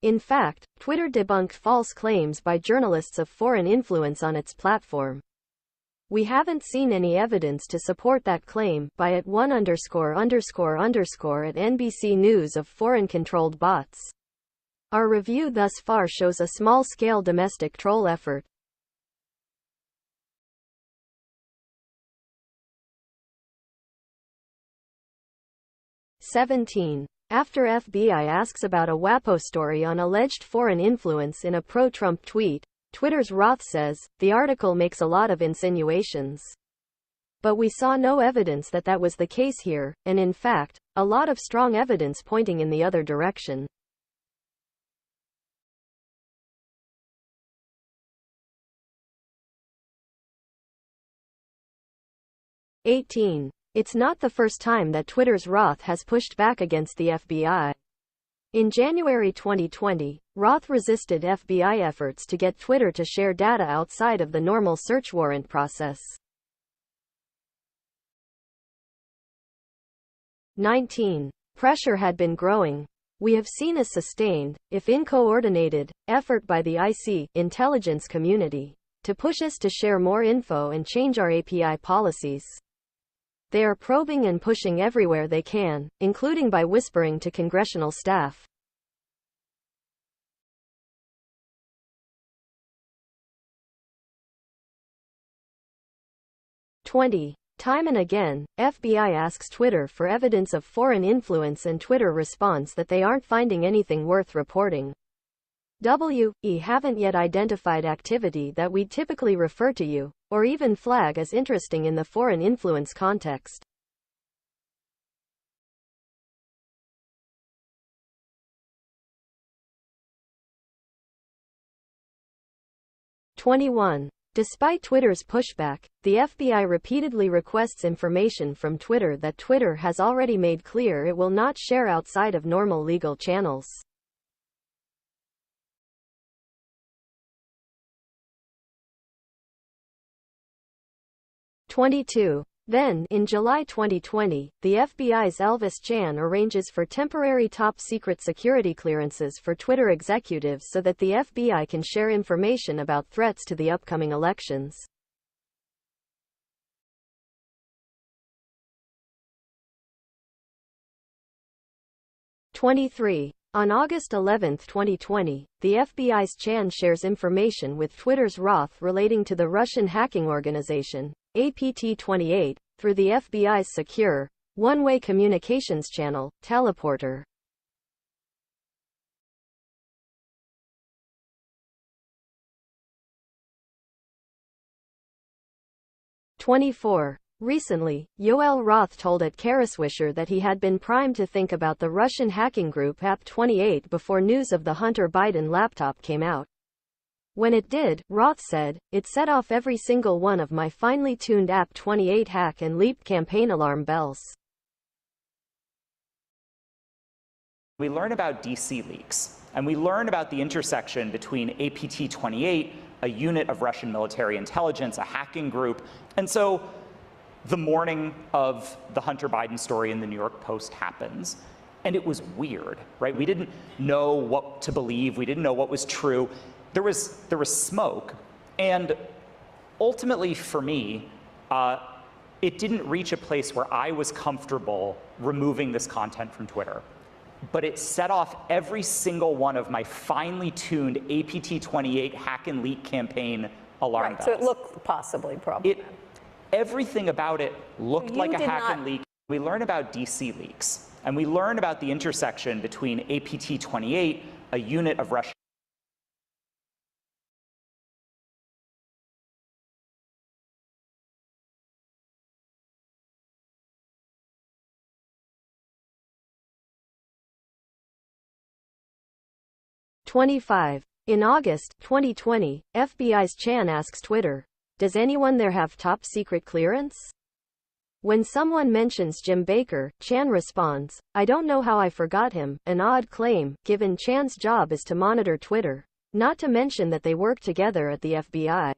In fact, Twitter debunked false claims by journalists of foreign influence on its platform. We haven't seen any evidence to support that claim by @1___ at NBC News of foreign-controlled bots. Our review thus far shows a small-scale domestic troll effort. After FBI asks about a WAPO story on alleged foreign influence in a pro-Trump tweet, Twitter's Roth says, the article makes a lot of insinuations. But we saw no evidence that that was the case here, and in fact, a lot of strong evidence pointing in the other direction. It's not the first time that Twitter's Roth has pushed back against the FBI. In January 2020, Roth resisted FBI efforts to get Twitter to share data outside of the normal search warrant process. 19. Pressure had been growing. We have seen a sustained, if uncoordinated, effort by the IC intelligence community to push us to share more info and change our API policies. They are probing and pushing everywhere they can, including by whispering to congressional staff. Time and again, FBI asks Twitter for evidence of foreign influence and Twitter responds that they aren't finding anything worth reporting. We haven't yet identified activity that we'd typically refer to you, or even flag as interesting in the foreign influence context. Despite Twitter's pushback, the FBI repeatedly requests information from Twitter that Twitter has already made clear it will not share outside of normal legal channels. Then, in July 2020, the FBI's Elvis Chan arranges for temporary top-secret security clearances for Twitter executives so that the FBI can share information about threats to the upcoming elections. On August 11, 2020, the FBI's Chan shares information with Twitter's Roth relating to the Russian hacking organization, APT28, through the FBI's secure, one-way communications channel, Teleporter. Recently, Yoel Roth told at Karaswisher that he had been primed to think about the Russian hacking group AP28 before news of the Hunter Biden laptop came out. When it did, Roth said, it set off every single one of my finely tuned AP28 hack and leap campaign alarm bells. We learn about DC leaks, and we learn about the intersection between APT28, a unit of Russian military intelligence, a hacking group, and so the morning of the Hunter Biden story in the New York Post happens, and it was weird, right? We didn't know what to believe. We didn't know what was true. There was smoke, and ultimately for me, it didn't reach a place where I was comfortable removing this content from Twitter. But it set off every single one of my finely tuned APT28 hack and leak campaign alarm bells. So it looked possibly problematic. Everything about it looked like a hack and leak. We learn about DC leaks, and we learn about the intersection between APT28, a unit of Russian In August 2020, FBI's Chan asks Twitter, does anyone there have top secret clearance? When someone mentions Jim Baker, Chan responds, I don't know how I forgot him, an odd claim, given Chan's job is to monitor Twitter, not to mention that they work together at the FBI.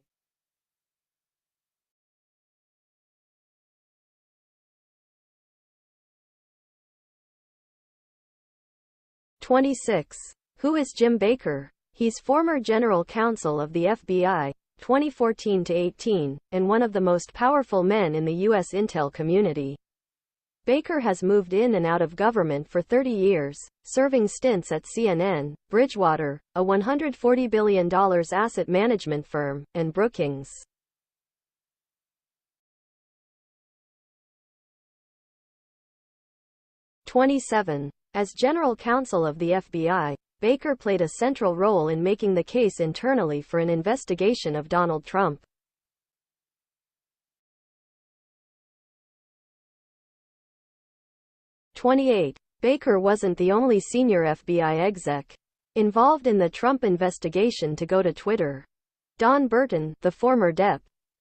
Who is Jim Baker? He's former general counsel of the FBI, 2014 to 18, and one of the most powerful men in the U.S. intel community. Baker has moved in and out of government for 30 years, serving stints at CNN, Bridgewater, a $140 billion asset management firm, and Brookings. As general counsel of the FBI, Baker played a central role in making the case internally for an investigation of Donald Trump. Baker wasn't the only senior FBI exec involved in the Trump investigation to go to Twitter. Don Burton, the former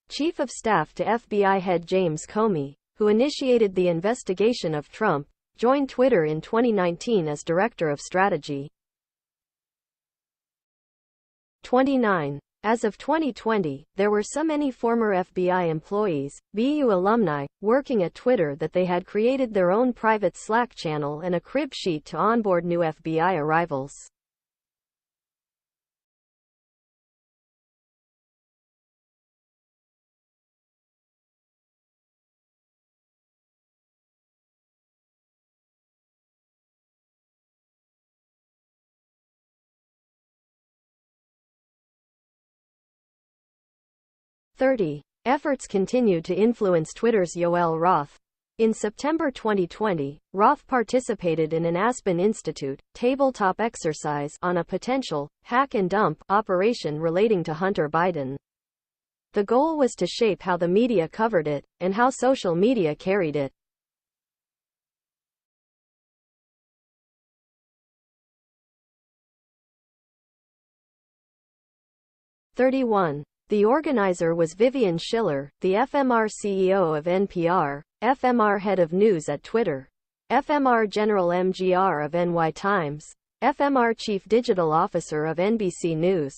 chief of staff to FBI head James Comey, who initiated the investigation of Trump, joined Twitter in 2019 as director of strategy. As of 2020, there were so many former FBI employees, BU alumni, working at Twitter that they had created their own private Slack channel and a crib sheet to onboard new FBI arrivals. 30. Efforts continue to influence Twitter's Yoel Roth. In September 2020, Roth participated in an Aspen Institute tabletop exercise on a potential hack and dump operation relating to Hunter Biden. The goal was to shape how the media covered it, and how social media carried it. The organizer was Vivian Schiller, the FMR CEO of NPR, FMR head of news at Twitter, FMR general MGR of NY Times, FMR chief digital officer of NBC News.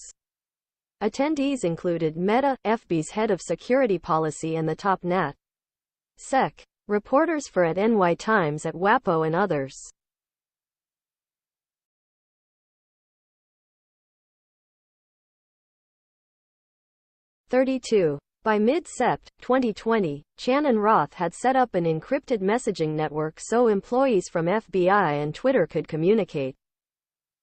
Attendees included Meta, FB's head of security policy and the top NAT.SEC reporters for at NY Times at WAPO and others. By mid-Sept. 2020, Chan and Roth had set up an encrypted messaging network so employees from FBI and Twitter could communicate.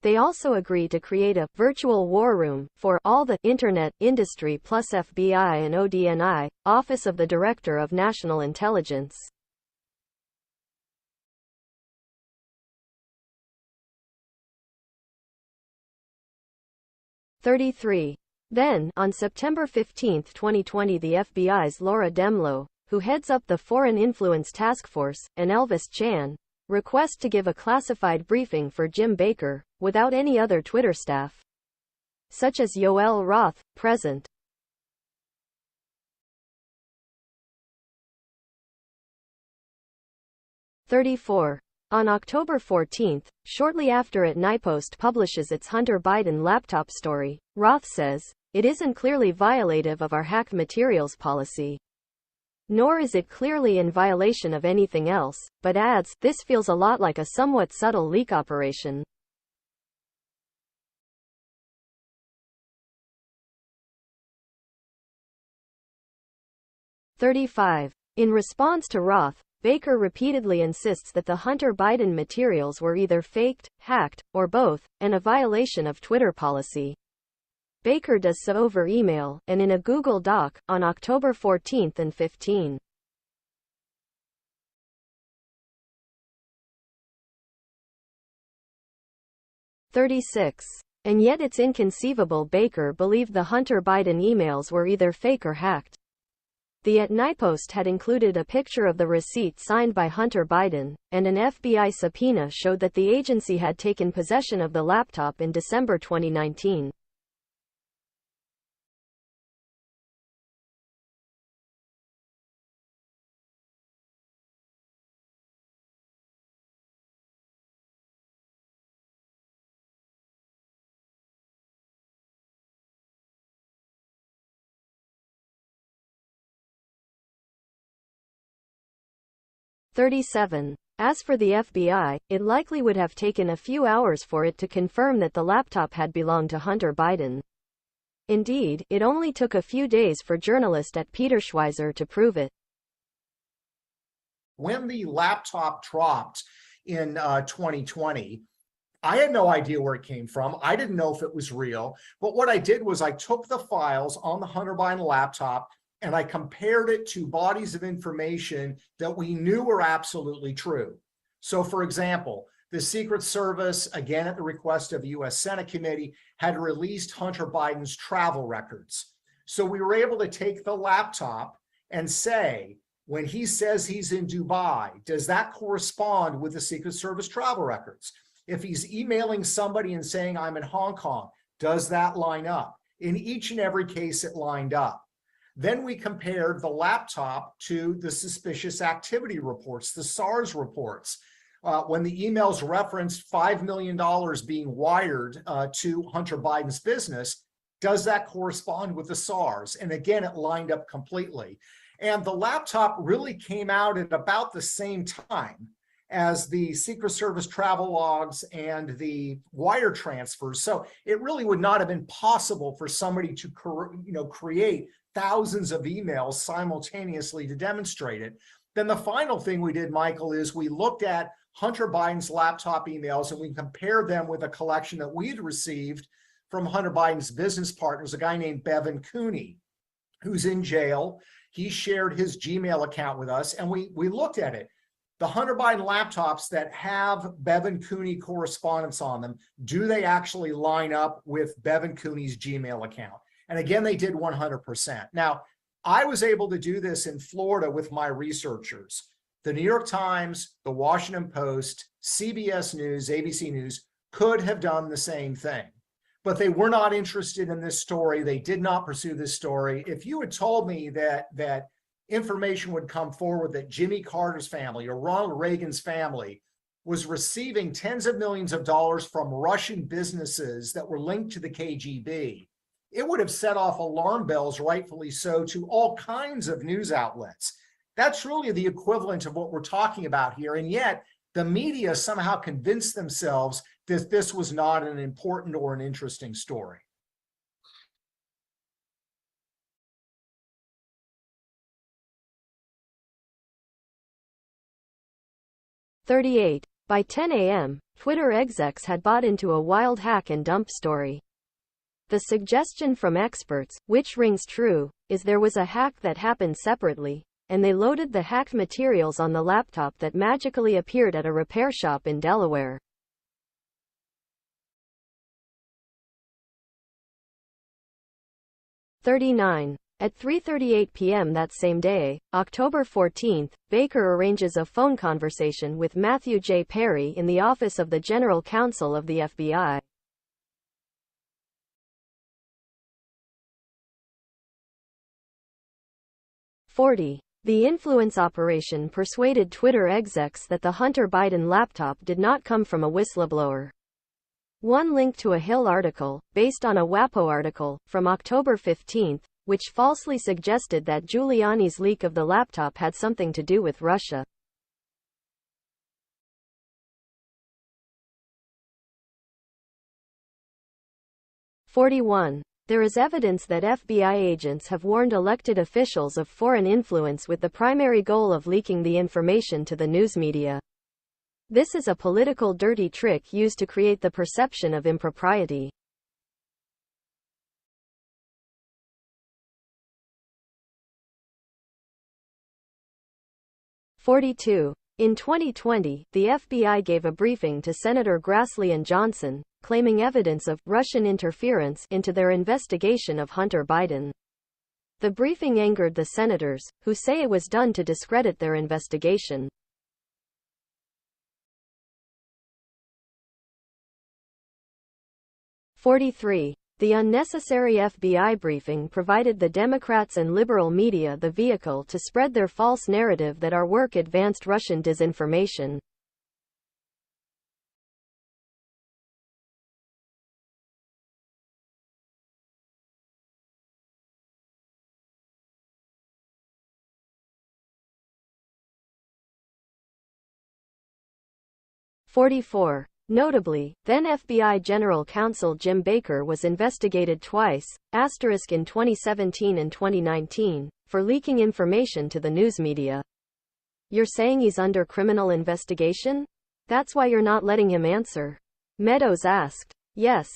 They also agreed to create a virtual war room for all the Internet industry plus FBI and ODNI, Office of the Director of National Intelligence. Then, on September 15, 2020, the FBI's Laura Demlow, who heads up the Foreign Influence Task Force, and Elvis Chan, request to give a classified briefing for Jim Baker, without any other Twitter staff, such as Yoel Roth, present. On October 14, shortly after NYPost publishes its Hunter Biden laptop story, Roth says, "It isn't clearly violative of our hacked materials policy. Nor is it clearly in violation of anything else," but adds, "This feels a lot like a somewhat subtle leak operation." In response to Roth, Baker repeatedly insists that the Hunter Biden materials were either faked, hacked, or both, and a violation of Twitter policy. Baker does so over email, and in a Google Doc, on October 14 and 15. And yet it's inconceivable Baker believed the Hunter Biden emails were either fake or hacked. The NYPost had included a picture of the receipt signed by Hunter Biden, and an FBI subpoena showed that the agency had taken possession of the laptop in December 2019. As for the FBI, it likely would have taken a few hours for it to confirm that the laptop had belonged to Hunter Biden. Indeed, it only took a few days for journalist at Peter Schweizer to prove it. When the laptop dropped in 2020, I had no idea where it came from. I didn't know if it was real. But what I did was I took the files on the Hunter Biden laptop and I compared it to bodies of information that we knew were absolutely true. So, for example, the Secret Service, again at the request of the U.S. Senate Committee, had released Hunter Biden's travel records. So we were able to take the laptop and say, when he says he's in Dubai, does that correspond with the Secret Service travel records? If he's emailing somebody and saying, I'm in Hong Kong, does that line up? In each and every case, it lined up. Then we compared the laptop to the suspicious activity reports, the SARS reports. When the emails referenced $5 million being wired to Hunter Biden's business, does that correspond with the SARS? And again, it lined up completely. And the laptop really came out at about the same time as the Secret Service travel logs and the wire transfers. So it really would not have been possible for somebody to create thousands of emails simultaneously to demonstrate it. Then the final thing we did, Michael, is we looked at Hunter Biden's laptop emails and we compared them with a collection that we'd received from Hunter Biden's business partners, a guy named Bevan Cooney. who's in jail. He shared his Gmail account with us, and we looked at it. The Hunter Biden laptops that have Bevan Cooney correspondence on them, do they actually line up with Bevan Cooney's Gmail account? And again, they did 100%. Now, I was able to do this in Florida with my researchers. The New York Times, the Washington Post, CBS News, ABC News could have done the same thing, but they were not interested in this story. They did not pursue this story. If you had told me that information would come forward that Jimmy Carter's family or Ronald Reagan's family was receiving tens of millions of dollars from Russian businesses that were linked to the KGB, it would have set off alarm bells, rightfully so, to all kinds of news outlets. That's really the equivalent of what we're talking about here. And yet the media somehow convinced themselves that this was not an important or an interesting story. By 10 a.m., Twitter execs had bought into a wild hack and dump story. The suggestion from experts, which rings true, is there was a hack that happened separately, and they loaded the hacked materials on the laptop that magically appeared at a repair shop in Delaware. At 3:38 p.m. that same day, October 14, Baker arranges a phone conversation with Matthew J. Perry in the office of the General Counsel of the FBI. The influence operation persuaded Twitter execs that the Hunter Biden laptop did not come from a whistleblower. One link to a Hill article, based on a WAPO article, from October 15, which falsely suggested that Giuliani's leak of the laptop had something to do with Russia. There is evidence that FBI agents have warned elected officials of foreign influence with the primary goal of leaking the information to the news media. This is a political dirty trick used to create the perception of impropriety. In 2020, the FBI gave a briefing to Senator Grassley and Johnson, claiming evidence of Russian interference into their investigation of Hunter Biden. The briefing angered the senators, who say it was done to discredit their investigation. The unnecessary FBI briefing provided the Democrats and liberal media the vehicle to spread their false narrative that our work advanced Russian disinformation. Notably, then FBI General Counsel Jim Baker was investigated twice, in 2017 and 2019, for leaking information to the news media. You're saying he's under criminal investigation? That's why you're not letting him answer? Meadows asked. Yes.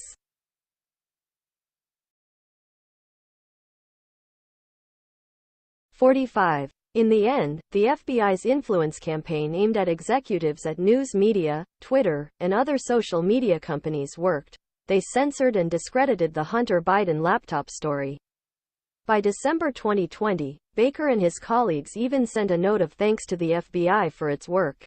In the end, the FBI's influence campaign aimed at executives at news media, Twitter, and other social media companies worked. They censored and discredited the Hunter Biden laptop story. By December 2020, Baker and his colleagues even sent a note of thanks to the FBI for its work.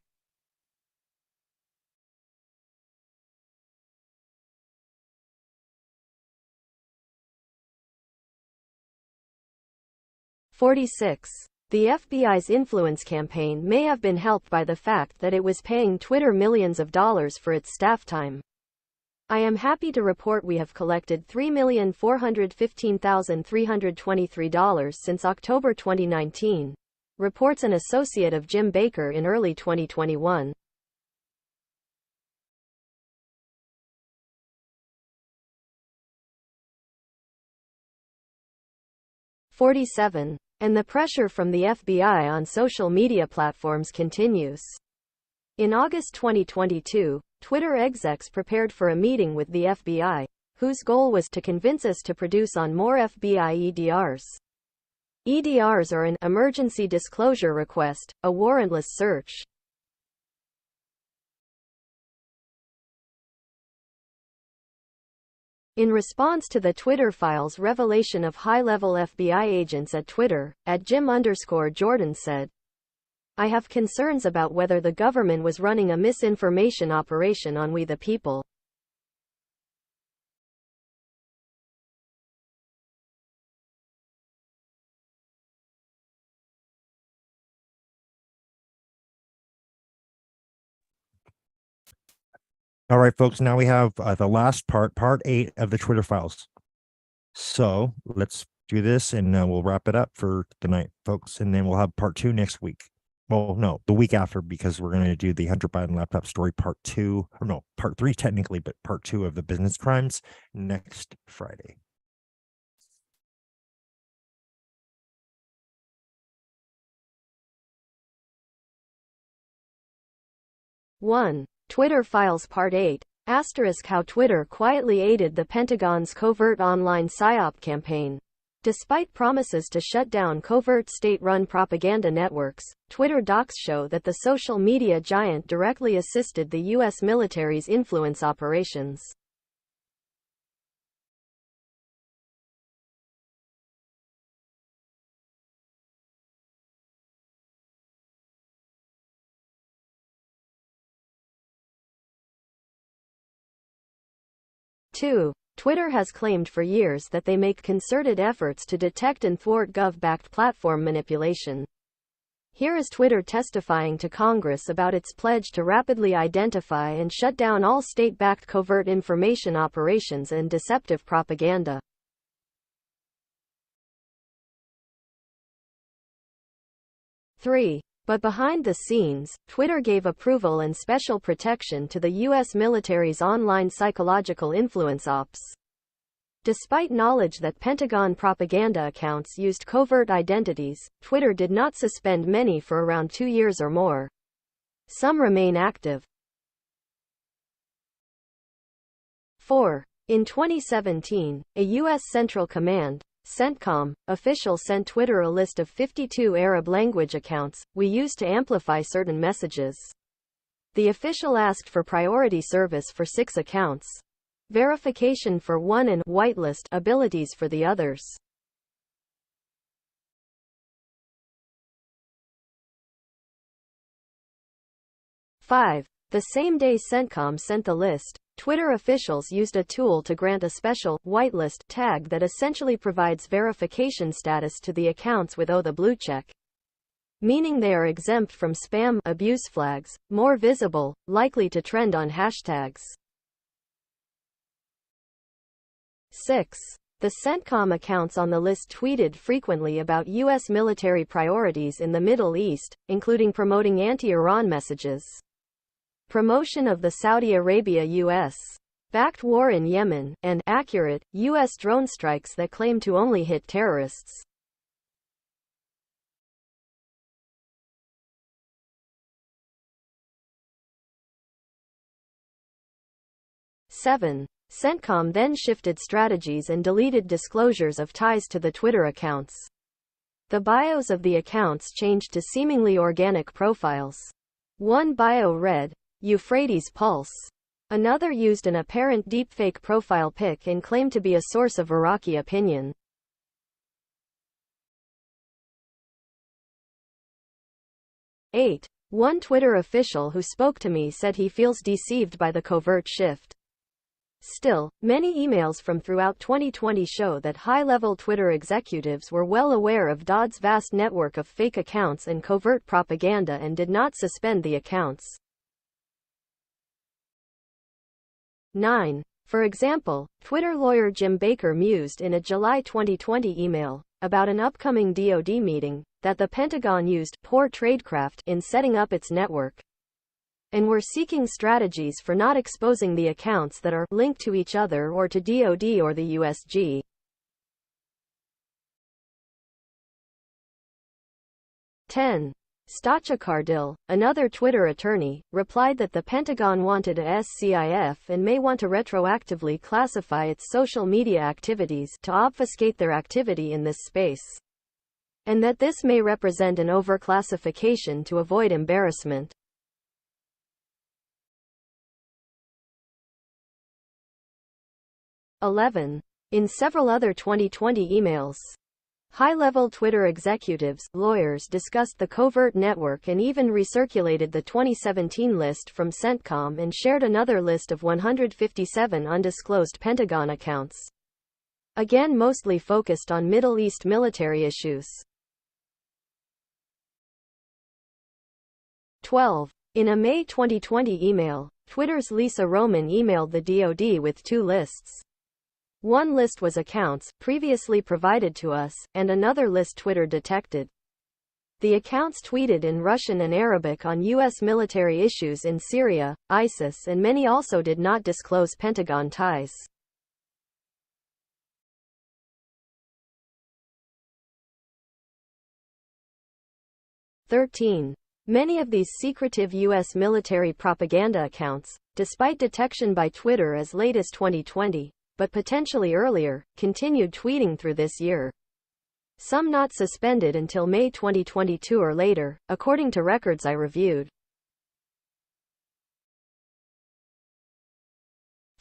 The FBI's influence campaign may have been helped by the fact that it was paying Twitter millions of dollars for its staff time. I am happy to report we have collected $3,415,323 since October 2019, reports an associate of Jim Baker in early 2021. And the pressure from the FBI on social media platforms continues. In August 2022, Twitter execs prepared for a meeting with the FBI, whose goal was to convince us to produce on more FBI EDRs. EDRs are an emergency disclosure request, a warrantless search. In response to the Twitter files revelation of high-level FBI agents at Twitter, @Jim_Jordan said, "I have concerns about whether the government was running a misinformation operation on we the people." All right, folks, now we have the last part 8 of the Twitter files. So let's do this and we'll wrap it up for tonight, folks. And then we'll have part 2 next week. Well, no, the week after, because we're going to do the Hunter Biden laptop story part 2, or no, part 3 technically, but part 2 of the business crimes next Friday. One. Twitter Files Part 8 * How Twitter quietly aided the Pentagon's covert online PSYOP campaign. Despite promises to shut down covert state-run propaganda networks, Twitter docs show that the social media giant directly assisted the U.S. military's influence operations. Two. Twitter has claimed for years that they make concerted efforts to detect and thwart Gov-backed platform manipulation. Here is Twitter testifying to Congress about its pledge to rapidly identify and shut down all state-backed covert information operations and deceptive propaganda. Three. But behind the scenes, Twitter gave approval and special protection to the U.S. military's online psychological influence ops. Despite knowledge that Pentagon propaganda accounts used covert identities, Twitter did not suspend many for around 2 years or more. Some remain active. 4. In 2017, a U.S. Central Command CENTCOM official sent Twitter a list of 52 Arab language accounts we use to amplify certain messages. The official asked for priority service for 6 accounts, verification for 1 and whitelist abilities for the others. Five. The same day CENTCOM sent the list, Twitter officials used a tool to grant a special whitelist tag that essentially provides verification status to the accounts with the blue check, meaning they are exempt from spam abuse flags, more visible, likely to trend on hashtags. 6. The CENTCOM accounts on the list tweeted frequently about U.S. military priorities in the Middle East, including promoting anti-Iran messages, promotion of the Saudi Arabia-U.S. backed war in Yemen, and accurate U.S. drone strikes that claim to only hit terrorists. Seven. CENTCOM then shifted strategies and deleted disclosures of ties to the Twitter accounts. The bios of the accounts changed to seemingly organic profiles. One bio read, Euphrates Pulse. Another used an apparent deepfake profile pic and claimed to be a source of Iraqi opinion. Eight. One Twitter official who spoke to me said he feels deceived by the covert shift. Still, many emails from throughout 2020 show that high-level Twitter executives were well aware of Dodd's vast network of fake accounts and covert propaganda and did not suspend the accounts. 9. For example, Twitter lawyer Jim Baker mused in a July 2020 email about an upcoming DoD meeting that the Pentagon used poor tradecraft in setting up its network, and were seeking strategies for not exposing the accounts that are linked to each other or to DoD or the USG. 10. Statcha Cardil, another Twitter attorney, replied that the Pentagon wanted a SCIF and may want to retroactively classify its social media activities to obfuscate their activity in this space. and that this may represent an overclassification to avoid embarrassment. In several other 2020 emails, high-level Twitter executives, lawyers discussed the covert network and even recirculated the 2017 list from CENTCOM and shared another list of 157 undisclosed Pentagon accounts. Again, mostly focused on Middle East military issues. 12. In a May 2020 email, Twitter's Lisa Roman emailed the DoD with two lists. One list was accounts previously provided to us, and another list Twitter detected. The accounts tweeted in Russian and Arabic on U.S. military issues in Syria, ISIS, and many also did not disclose Pentagon ties. Many of these secretive U.S. military propaganda accounts, despite detection by Twitter as late as 2020, but potentially earlier, continued tweeting through this year. Some not suspended until May 2022 or later, according to records I reviewed.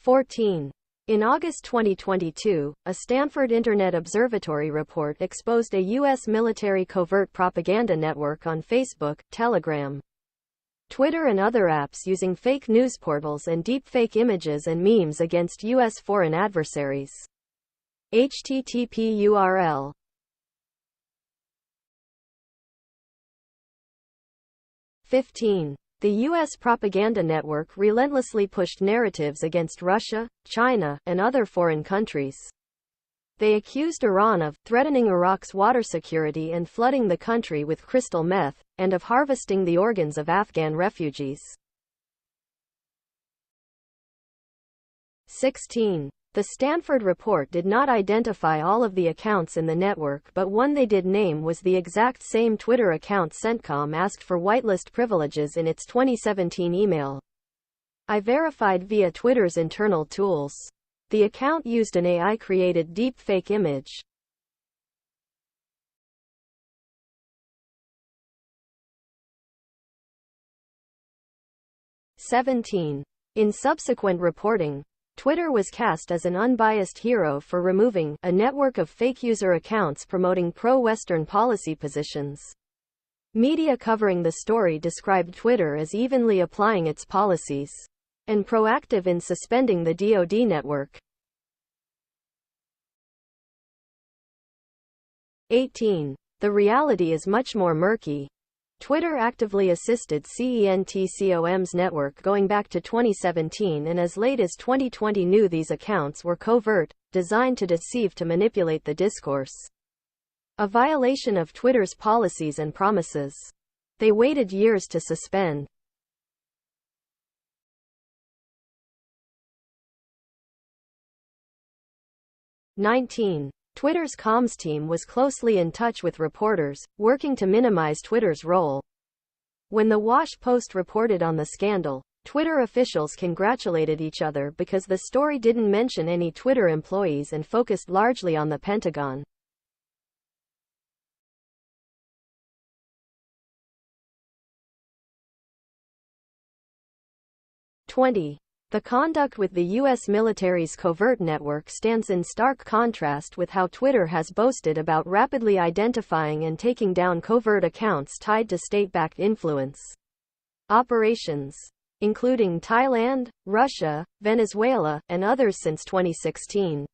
14. In August 2022, a Stanford Internet Observatory report exposed a U.S. military covert propaganda network on Facebook, Telegram, Twitter and other apps using fake news portals and deepfake images and memes against U.S. foreign adversaries. http URL. The U.S. propaganda network relentlessly pushed narratives against Russia, China, and other foreign countries. They accused Iran of threatening Iraq's water security and flooding the country with crystal meth, and of harvesting the organs of Afghan refugees. 16. The Stanford report did not identify all of the accounts in the network, but one they did name was the exact same Twitter account CENTCOM asked for whitelist privileges in its 2017 email. I verified via Twitter's internal tools. The account used an AI-created deepfake image. In subsequent reporting, Twitter was cast as an unbiased hero for removing a network of fake user accounts promoting pro-Western policy positions. Media covering the story described Twitter as evenly applying its policies and proactive in suspending the DoD network. 18. The reality is much more murky. Twitter actively assisted CENTCOM's network going back to 2017 and as late as 2020 knew these accounts were covert, designed to deceive to manipulate the discourse. A violation of Twitter's policies and promises. They waited years to suspend. 19. Twitter's comms team was closely in touch with reporters, working to minimize Twitter's role. When the Wash Post reported on the scandal, Twitter officials congratulated each other because the story didn't mention any Twitter employees and focused largely on the Pentagon. The conduct with the U.S. military's covert network stands in stark contrast with how Twitter has boasted about rapidly identifying and taking down covert accounts tied to state-backed influence operations, including Thailand, Russia, Venezuela, and others since 2016.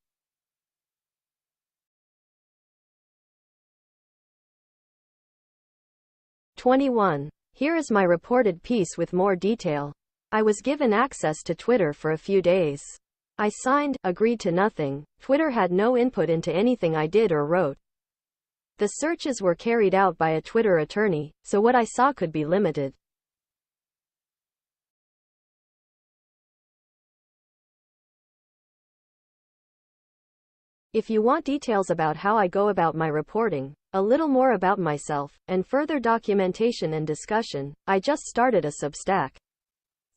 Here is my reported piece with more detail. I was given access to Twitter for a few days. I signed, agreed to nothing. Twitter had no input into anything I did or wrote. The searches were carried out by a Twitter attorney, so what I saw could be limited. If you want details about how I go about my reporting, a little more about myself, and further documentation and discussion, I just started a Substack.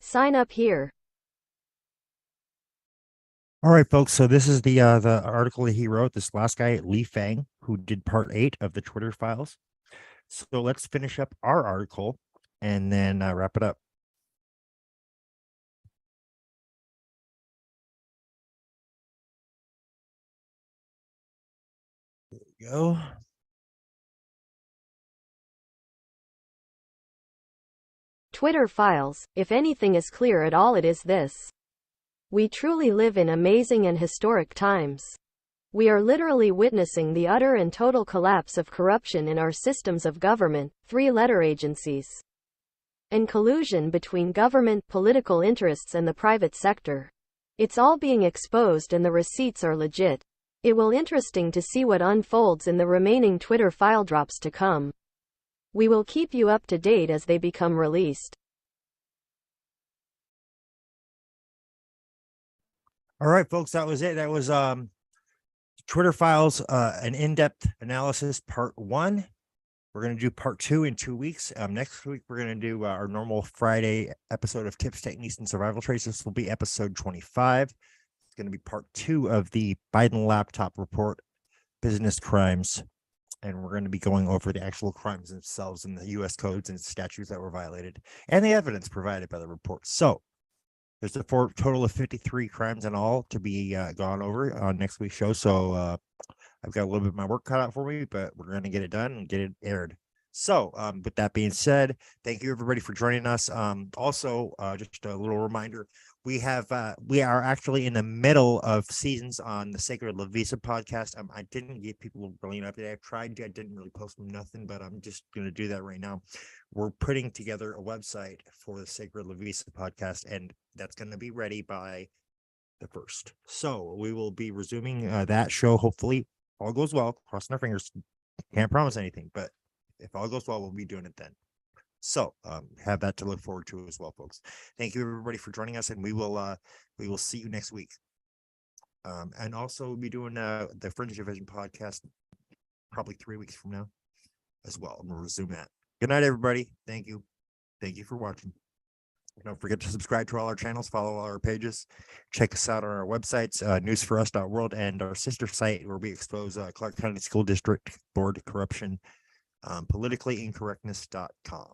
Sign up here. All right, folks. So this is the article that he wrote. This last guy, Li Fang, who did part 8 of the Twitter files. So let's finish up our article and then wrap it up. There we go. Twitter files, if anything is clear at all, it is this. We truly live in amazing and historic times. We are literally witnessing the utter and total collapse of corruption in our systems of government, three-letter agencies, and collusion between government, political interests and the private sector. It's all being exposed and the receipts are legit. It will be interesting to see what unfolds in the remaining Twitter file drops to come. We will keep you up to date as they become released. All right, folks, that was it. That was Twitter files, an in-depth analysis, part 1. We're going to do part 2 in 2 weeks. Next week, we're going to do our normal Friday episode of Tips, Techniques, and Survival Traits. This will be episode 25. It's going to be part 2 of the Biden laptop report, business crimes. And we're going to be going over the actual crimes themselves and the U.S. codes and statutes that were violated and the evidence provided by the report. So there's a total of 53 crimes in all to be gone over on next week's show. So I've got a little bit of my work cut out for me, but we're going to get it done and get it aired. So with that being said, thank you everybody for joining us. Also, just a little reminder, we are actually in the middle of seasons on the Sacred Lovisa podcast. I didn't give people a brilliant update. I've tried to, I didn't really post nothing, but I'm just going to do that right now. We're putting together a website for the Sacred Lovisa podcast, and that's going to be ready by the 1st. So we will be resuming that show. Hopefully all goes well, crossing our fingers. Can't promise anything, but if all goes well, we'll be doing it then. So have that to look forward to as well, folks. Thank you everybody for joining us, and we will see you next week. And also we'll be doing the Fringe Division podcast probably 3 weeks from now as well. And we'll resume that. Good night, everybody. Thank you. Thank you for watching. Don't forget to subscribe to all our channels, follow all our pages, check us out on our websites, news4us.world, and our sister site where we expose Clark County School District Board corruption, politicallyincorrectness.com.